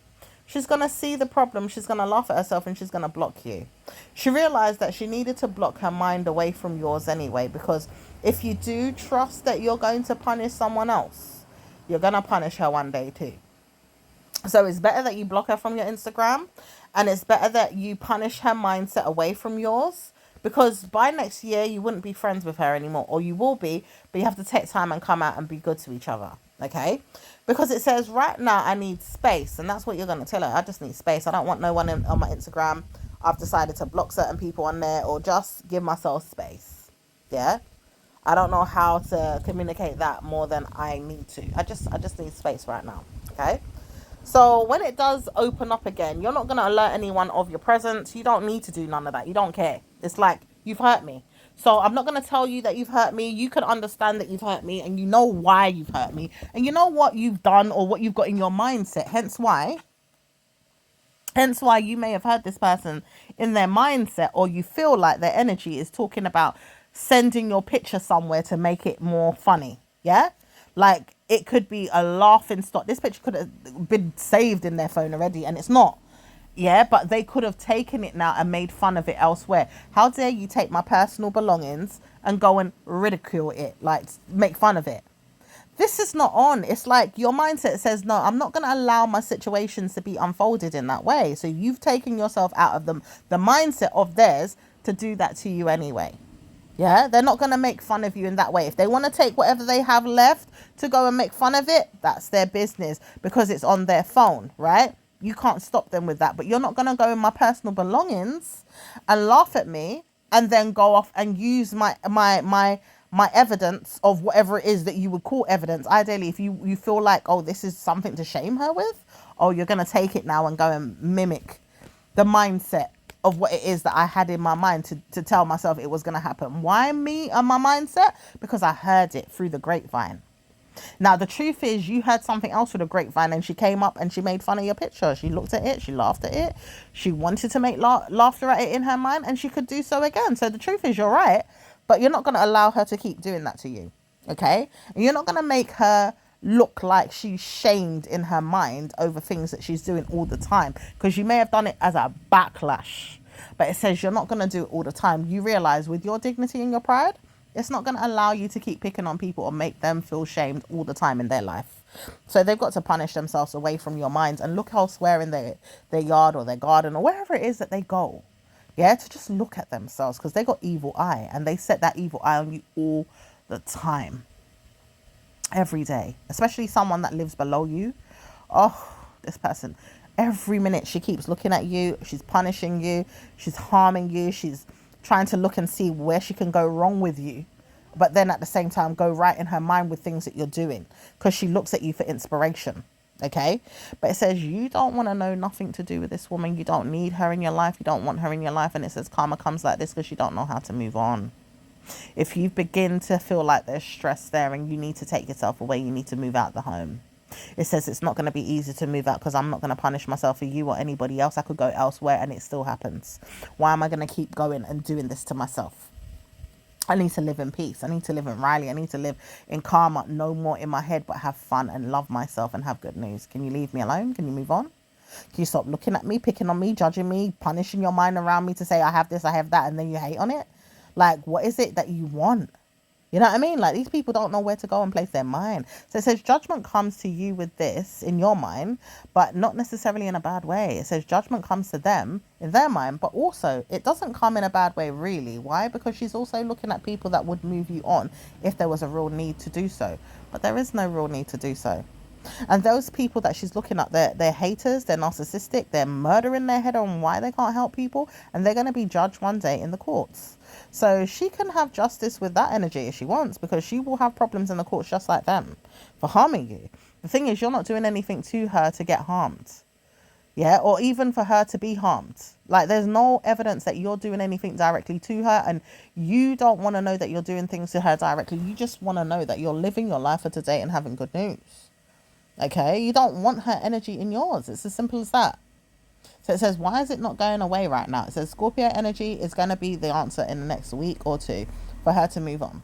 she's going to see the problem, she's going to laugh at herself, and she's going to block you. She realized that she needed to block her mind away from yours anyway, because if you do trust that you're going to punish someone else, you're going to punish her one day too. So it's better that you block her from your Instagram, and it's better that you punish her mindset away from yours, because by next year you wouldn't be friends with her anymore, or you will be, but you have to take time and come out and be good to each other. Okay, because it says right now I need space, and that's what you're going to tell her. I just need space. I don't want no one on my Instagram. I've decided to block certain people on there, or just give myself space. Yeah, I don't know how to communicate that more than I need to. I just need space right now. Okay, so when it does open up again, you're not going to alert anyone of your presence. You don't need to do none of that. You don't care. It's like, you've hurt me, so I'm not going to tell you that you've hurt me. You can understand that you've hurt me, and you know why you've hurt me, and you know what you've done or what you've got in your mindset. Hence why you may have hurt this person in their mindset, or you feel like their energy is talking about sending your picture somewhere to make it more funny. Yeah, like it could be a laughing stock. This picture could have been saved in their phone already, and it's not. Yeah, but they could have taken it now and made fun of it elsewhere. How dare you take my personal belongings and go and ridicule it, like make fun of it? This is not on. It's like your mindset says, no, I'm not going to allow my situations to be unfolded in that way. So you've taken yourself out of the mindset of theirs to do that to you anyway. Yeah, they're not going to make fun of you in that way. If they want to take whatever they have left to go and make fun of it, that's their business, because it's on their phone, right? you can't stop them with that. But you're not going to go in my personal belongings and laugh at me and then go off and use my evidence of whatever it is that you would call evidence. Ideally, if you feel like, oh, this is something to shame her with, oh, you're going to take it now and go and mimic the mindset of what it is that I had in my mind to tell myself it was going to happen. Why me and my mindset? Because I heard it through the grapevine. Now, the truth is, you heard something else with a grapevine, and she came up and she made fun of your picture. She looked at it, she laughed at it, she wanted to make laughter at it in her mind, and she could do so again. So the truth is, you're right, but you're not going to allow her to keep doing that to you, okay? And you're not going to make her look like she's shamed in her mind over things that she's doing all the time, because you may have done it as a backlash, but it says you're not going to do it all the time. You realize with your dignity and your pride, it's not going to allow you to keep picking on people or make them feel shamed all the time in their life. So they've got to punish themselves away from your minds and look elsewhere in their yard or their garden or wherever it is that they go. Yeah, to just look at themselves, because they got evil eye and they set that evil eye on you all the time. Every day. Especially someone that lives below you. Oh, this person. Every minute she keeps looking at you. She's punishing you. She's harming you. She's trying to look and see where she can go wrong with you, but then at the same time go right in her mind with things that you're doing, because she looks at you for inspiration. Okay, but it says you don't want to know nothing to do with this woman. You don't need her in your life. You don't want her in your life. And it says karma comes like this because you don't know how to move on. If you begin to feel like there's stress there and you need to take yourself away, you need to move out the home. It says it's not going to be easy to move out, because I'm not going to punish myself for you or anybody else. I could go elsewhere and it still happens. Why am I going to keep going and doing this to myself? I need to live in peace. I need to live in Riley. I need to live in karma, no more in my head, but have fun and love myself and have good news. Can you leave me alone? Can you move on? Can you stop looking at me, picking on me, judging me, punishing your mind around me to say I have this, I have that, and then you hate on it? Like, what is it that you want? You know what I mean? Like, these people don't know where to go and place their mind. So it says judgment comes to you with this in your mind, but not necessarily in a bad way. It says judgment comes to them in their mind, but also it doesn't come in a bad way, really. Why? Because she's also looking at people that would move you on if there was a real need to do so. But there is no real need to do so. And those people that she's looking at, they're haters, they're narcissistic, they're murdering their head on why they can't help people, and they're going to be judged one day in the courts. So she can have justice with that energy if she wants, because she will have problems in the courts just like them for harming you. The thing is, you're not doing anything to her to get harmed. Yeah, or even for her to be harmed. Like, there's no evidence that you're doing anything directly to her, and you don't want to know that you're doing things to her directly. You just want to know that you're living your life for today and having good news. Okay, you don't want her energy in yours. It's as simple as that. So it says, why is it not going away right now? It says Scorpio energy is going to be the answer in the next week or two for her to move on.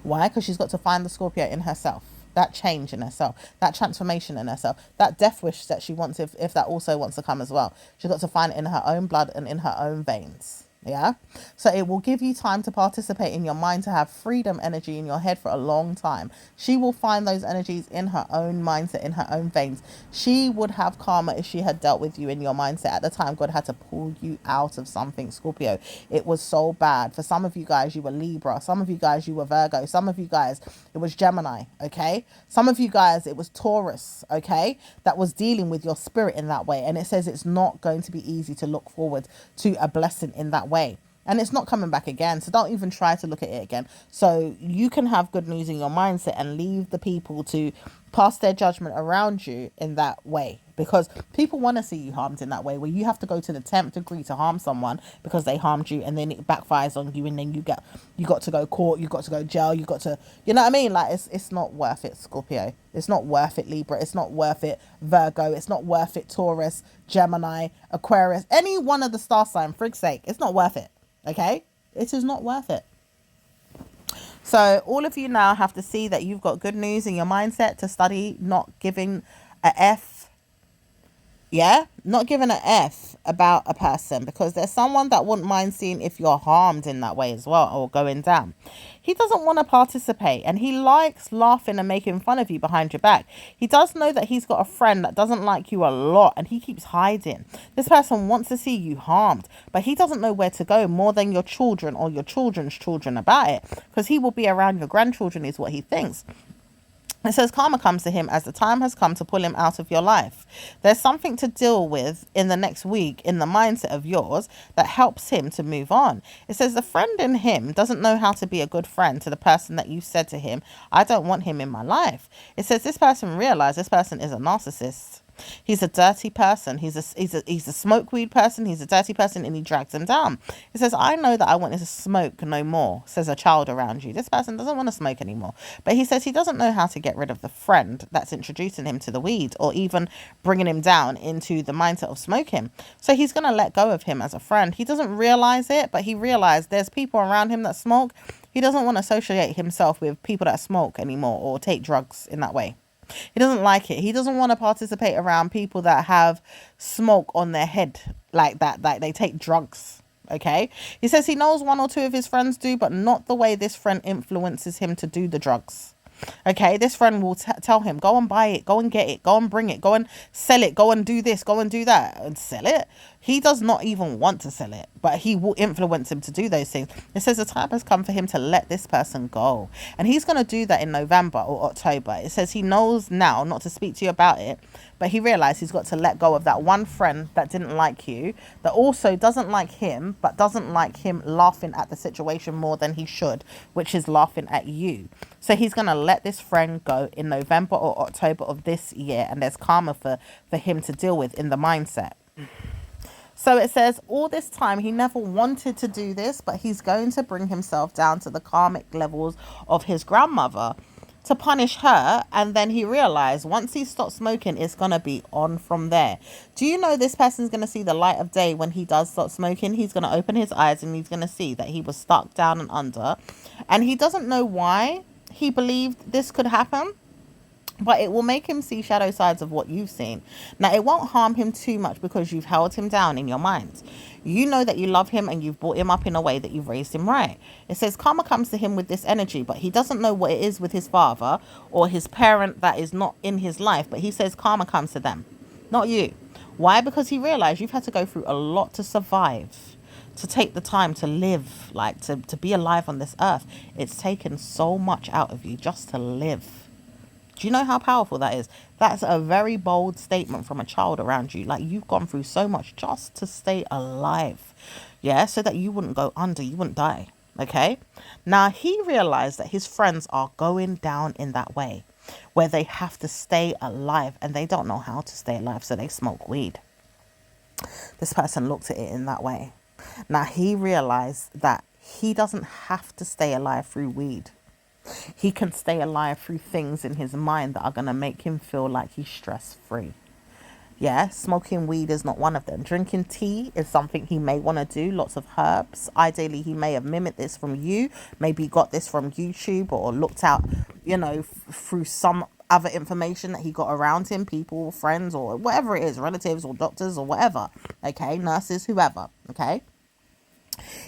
Why? Because she's got to find the Scorpio in herself. That change in herself, that transformation in herself, that death wish that she wants, if that also wants to come as well. She's got to find it in her own blood and in her own veins. Yeah, so it will give you time to participate in your mind, to have freedom energy in your head for a long time. She will find those energies in her own mindset, in her own veins. She would have karma if she had dealt with you in your mindset. At the time, God had to pull you out of something, Scorpio. It was so bad. For some of you guys, you were Libra. Some of you guys, you were Virgo. Some of you guys, it was Gemini. Okay, some of you guys, it was Taurus. Okay, that was dealing with your spirit in that way. And it says it's not going to be easy to look forward to a blessing in that way. And it's not coming back again. So don't even try to look at it again. So you can have good news in your mindset and leave the people to pass their judgment around you in that way. Because people want to see you harmed in that way, where you have to go to the 10th degree to harm someone because they harmed you, and then it backfires on you, and then you got to go court, you got to go jail, you got to, you know what I mean? Like, it's not worth it, Scorpio. It's not worth it, Libra. It's not worth it, Virgo. It's not worth it, Taurus, Gemini, Aquarius, any one of the star sign, for frig's sake. It's not worth it. Okay, it is not worth it. So all of you now have to see that you've got good news in your mindset to study, not giving a F. Yeah, not giving an F about a person, because there's someone that wouldn't mind seeing if you're harmed in that way as well, or going down. He doesn't want to participate, and he likes laughing and making fun of you behind your back. He does know that he's got a friend that doesn't like you a lot, and he keeps hiding. This person wants to see you harmed, but he doesn't know where to go more than your children or your children's children about it, because he will be around your grandchildren is what he thinks. It says karma comes to him as the time has come to pull him out of your life. There's something to deal with in the next week in the mindset of yours that helps him to move on. It says the friend in him doesn't know how to be a good friend to the person that you said to him, I don't want him in my life. It says this person realized this person is a narcissist. He's a dirty person. He's a smoke weed person. He's a dirty person, and he drags him down. It says, I know that I want to smoke no more, says a child around you. This person doesn't want to smoke anymore. But he says he doesn't know how to get rid of the friend that's introducing him to the weed or even bringing him down into the mindset of smoking. So he's going to let go of him as a friend. He doesn't realize it, but he realized there's people around him that smoke. He doesn't want to associate himself with people that smoke anymore or take drugs in that way. He doesn't like it. He doesn't want to participate around people that have smoke on their head like that, like they take drugs. Okay. He says he knows one or two of his friends do, but not the way this friend influences him to do the drugs. Okay, this friend will tell him, go and buy it, go and get it, go and bring it, go and sell it, go and do this, go and do that, and sell it. He does not even want to sell it, but he will influence him to do those things. It says the time has come for him to let this person go. And he's going to do that in November or October. It says he knows now not to speak to you about it, but he realized he's got to let go of that one friend that didn't like you, that also doesn't like him, but doesn't like him laughing at the situation more than he should, which is laughing at you. So he's going to let this friend go in November or October of this year, and there's karma for him to deal with in the mindset. So it says all this time he never wanted to do this, but he's going to bring himself down to the karmic levels of his grandmother to punish her. And then he realized once he stops smoking, it's going to be on from there. Do you know this person's going to see the light of day when he does stop smoking? He's going to open his eyes and he's going to see that he was stuck down and under. And he doesn't know why he believed this could happen, but it will make him see shadow sides of what you've seen. Now, it won't harm him too much because you've held him down in your mind. You know that you love him and you've brought him up in a way that you've raised him right. It says karma comes to him with this energy, but he doesn't know what it is with his father or his parent that is not in his life. But he says karma comes to them, not you. Why? Because he realized you've had to go through a lot to survive, to take the time to live, like to be alive on this earth. It's taken so much out of you just to live. Do you know how powerful that is? That's a very bold statement from a child around you. Like, you've gone through so much just to stay alive. Yeah, so that you wouldn't go under, you wouldn't die. Okay? Now, he realized that his friends are going down in that way, where they have to stay alive and they don't know how to stay alive, so they smoke weed. This person looked at it in that way. Now, he realized that he doesn't have to stay alive through weed. He can stay alive through things in his mind that are going to make him feel like he's stress-free. Yeah, smoking weed is not one of them. Drinking tea is something he may want to do. Lots of herbs. Ideally, he may have mimicked this from you. Maybe got this from YouTube or looked out, through some other information that he got around him, people, friends, or whatever it is, relatives or doctors or whatever. Okay, nurses, whoever. Okay.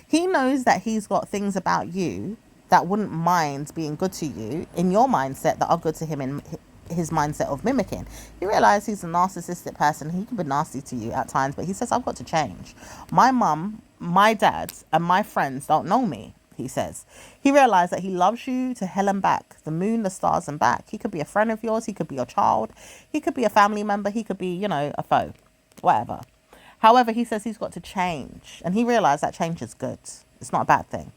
He knows that he's got things about you that wouldn't mind being good to you in your mindset that are good to him in his mindset of mimicking. He realized he's a narcissistic person. He can be nasty to you at times, but he says, I've got to change. My mum, my dad, and my friends don't know me, he says. He realized that he loves you to hell and back, the moon, the stars, and back. He could be a friend of yours. He could be your child. He could be a family member. He could be, a foe, whatever. However, he says he's got to change, and he realized that change is good. It's not a bad thing.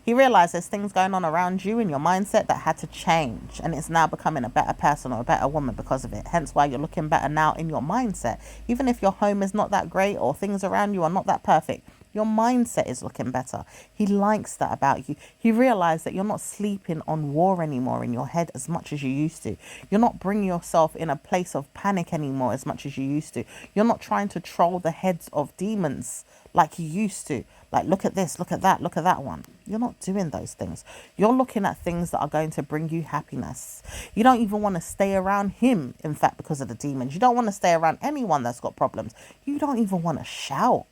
He realized there's things going on around you in your mindset that had to change, and it's now becoming a better person or a better woman because of it. Hence why you're looking better now in your mindset. Even if your home is not that great or things around you are not that perfect, your mindset is looking better. He likes that about you. He realized that you're not sleeping on war anymore in your head as much as you used to. You're not bringing yourself in a place of panic anymore as much as you used to. You're not trying to troll the heads of demons like you used to. Like, look at this, look at that one. You're not doing those things. You're looking at things that are going to bring you happiness. You don't even want to stay around him, in fact, because of the demons. You don't want to stay around anyone that's got problems. You don't even want to shout.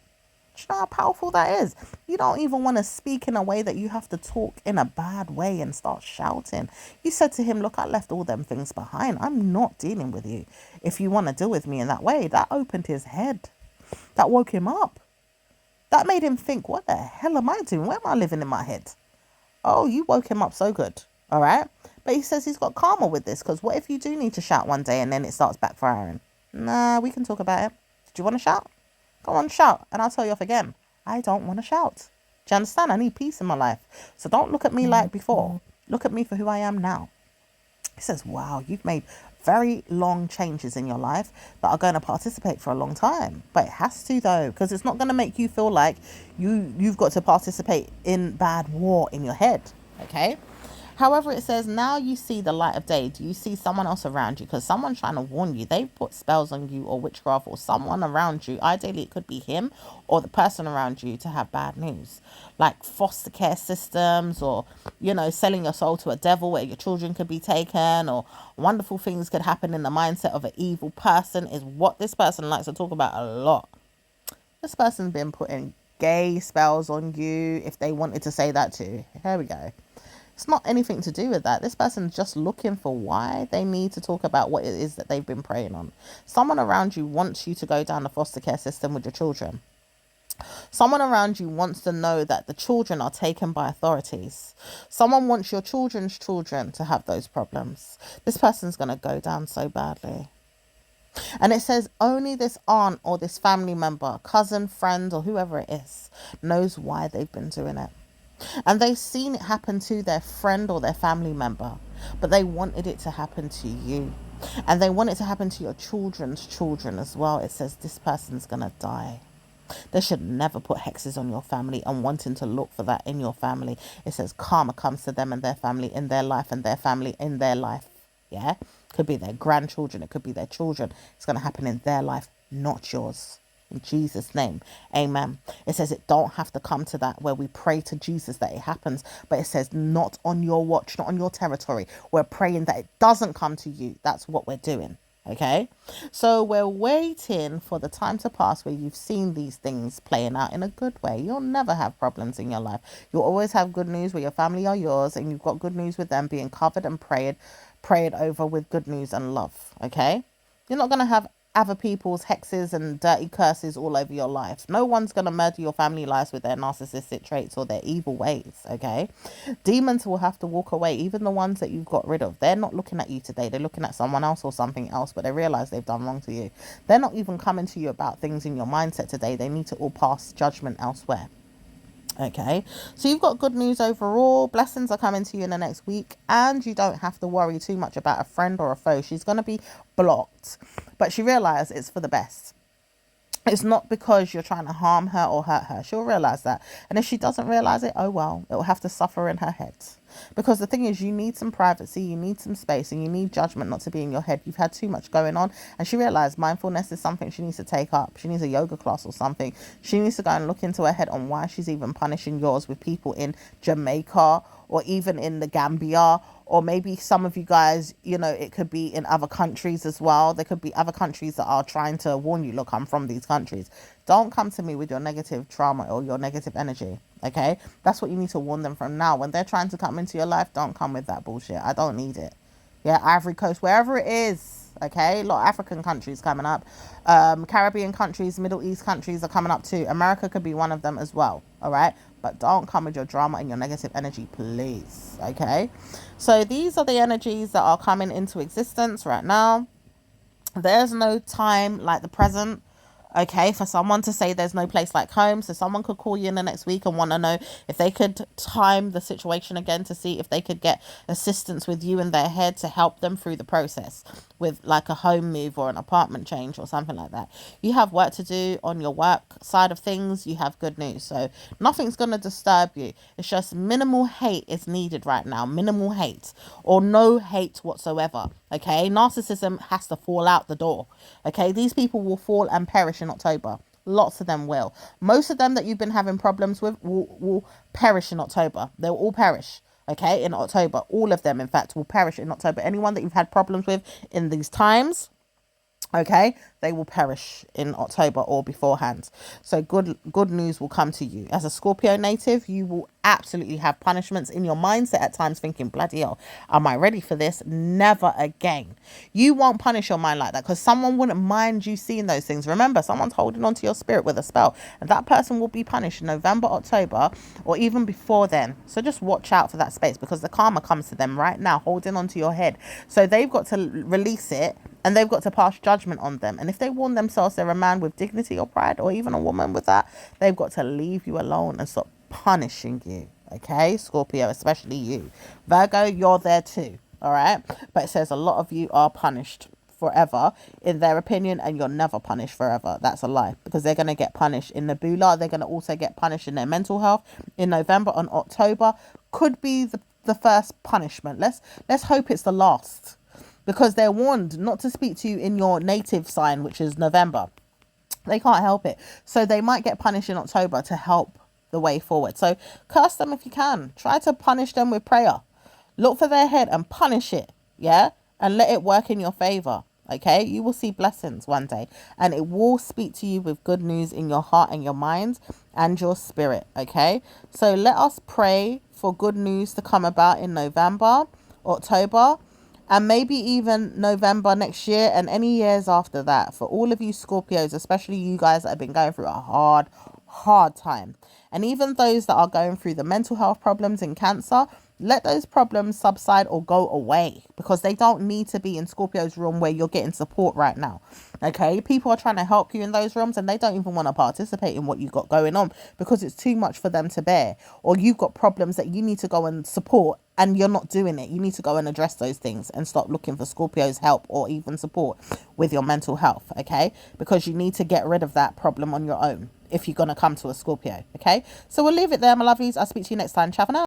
Do you know how powerful that is? You don't even want to speak in a way that you have to talk in a bad way and start shouting. You said to him, look, I left all them things behind. I'm not dealing with you. If you want to deal with me in that way, that opened his head. That woke him up. That made him think, what the hell am I doing? Where am I living in my head? Oh, you woke him up so good. All right. But he says he's got karma with this, because what if you do need to shout one day and then it starts backfiring? Nah, we can talk about it. Do you want to shout? Go on, shout. And I'll tell you off again. I don't want to shout. Do you understand? I need peace in my life. So don't look at me like before. Look at me for who I am now. He says, wow, you've made very long changes in your life that are going to participate for a long time. But it has to, though, because it's not going to make you feel like you've got to participate in bad war in your head. Okay. However, it says, now you see the light of day. Do you see someone else around you? Because someone's trying to warn you. They've put spells on you, or witchcraft, or someone around you. Ideally, it could be him or the person around you to have bad news. Like foster care systems, or, you know, selling your soul to a devil where your children could be taken, or wonderful things could happen in the mindset of an evil person, is what this person likes to talk about a lot. This person's been putting gay spells on you, if they wanted to say that too. Here we go. It's not anything to do with that. This person's just looking for why they need to talk about what it is that they've been preying on. Someone around you wants you to go down the foster care system with your children. Someone around you wants to know that the children are taken by authorities. Someone wants your children's children to have those problems. This person's going to go down so badly. And it says only this aunt or this family member, cousin, friend, or whoever it is, knows why they've been doing it. And they've seen it happen to their friend or their family member, but they wanted it to happen to you. And they want it to happen to your children's children as well. It says this person's going to die. They should never put hexes on your family and wanting to look for that in your family. It says karma comes to them and their family in their life, and their family in their life. Yeah? Could be their grandchildren. It could be their children. It's going to happen in their life, not yours. In Jesus' name, amen. It says it don't have to come to that where we pray to Jesus that it happens, but it says not on your watch, not on your territory. We're praying that it doesn't come to you. That's what we're doing. Okay, so we're waiting for the time to pass where you've seen these things playing out in a good way. You'll never have problems in your life. You'll always have good news where your family are yours, and you've got good news with them being covered and prayed over with good news and love. Okay, you're not going to have other people's hexes and dirty curses all over your life. No one's going to murder your family lives with their narcissistic traits or their evil ways. Okay, demons will have to walk away. Even the ones that you've got rid of, they're not looking at you today. They're looking at someone else or something else, but they realize they've done wrong to you. They're not even coming to you about things in your mindset today. They need to all pass judgment elsewhere. Okay, so you've got good news overall. Blessings are coming to you in the next week, and you don't have to worry too much about a friend or a foe. She's going to be blocked, but she realized it's for the best. It's not because you're trying to harm her or hurt her. She'll realize that. And if she doesn't realize it, oh well, it will have to suffer in her head. Because the thing is, you need some privacy, you need some space, and you need judgment not to be in your head. You've had too much going on. And she realized mindfulness is something she needs to take up. She needs a yoga class or something. She needs to go and look into her head on why she's even punishing yours with people in Jamaica or even in the Gambia, or maybe some of you guys, you know, it could be in other countries as well. There could be other countries that are trying to warn you, look, I'm from these countries. Don't come to me with your negative trauma or your negative energy, okay? That's what you need to warn them from now. When they're trying to come into your life, don't come with that bullshit. I don't need it. Yeah, Ivory Coast, wherever it is, okay? A lot of African countries coming up. Caribbean countries, Middle East countries are coming up too. America could be one of them as well, all right? But don't come with your drama and your negative energy, please, okay? So these are the energies that are coming into existence right now. There's no time like the present, okay, for someone to say there's no place like home. So someone could call you in the next week and want to know if they could time the situation again to see if they could get assistance with you in their head to help them through the process with like a home move or an apartment change or something like that. You have work to do on your work side of things. You have good news. So nothing's going to disturb you. It's just minimal hate is needed right now. Minimal hate or no hate whatsoever. Okay. Narcissism has to fall out the door. Okay. These people will fall and perish in October. Lots of them will. Most of them that you've been having problems with will perish in October. They'll all perish. Okay, in October. All of them, in fact, will perish in October. Anyone that you've had problems with in these times, Okay, they will perish in October or beforehand. So good news will come to you. As a Scorpio native, you will absolutely have punishments in your mindset at times, thinking, bloody hell, am I ready for this? Never again. You won't punish your mind like that, because someone wouldn't mind you seeing those things. Remember, someone's holding on to your spirit with a spell, and that person will be punished in November, October, or even before then. So just watch out for that space, because the karma comes to them right now, holding on to your head. So they've got to release it, and they've got to pass judgment on them. And if they warn themselves they're a man with dignity or pride, or even a woman with that, they've got to leave you alone and stop punishing you. Okay, Scorpio, especially you. Virgo, you're there too. All right. But it says a lot of you are punished forever in their opinion, and you're never punished forever. That's a lie, because they're going to get punished in Nebula. They're going to also get punished in their mental health in November and October. Could be the first punishment. Let's hope it's the last, because they're warned not to speak to you in your native sign, which is November. They can't help it. So they might get punished in October to help the way forward. So curse them if you can. Try to punish them with prayer. Look for their head and punish it. Yeah? And let it work in your favor. Okay? You will see blessings one day. And it will speak to you with good news in your heart and your mind and your spirit. Okay? So let us pray for good news to come about in November, October, and maybe even November next year, and any years after that, for all of you Scorpios, especially you guys that have been going through a hard time. And even those that are going through the mental health problems and cancer, let those problems subside or go away, because they don't need to be in Scorpio's room where you're getting support right now. Okay, people are trying to help you in those rooms, and they don't even want to participate in what you've got going on, because it's too much for them to bear. Or you've got problems that you need to go and support, and you're not doing it. You need to go and address those things and stop looking for Scorpio's help or even support with your mental health. Okay, because you need to get rid of that problem on your own if you're going to come to a Scorpio. Okay, so we'll leave it there, my lovies. I'll speak to you next time. Ciao for now.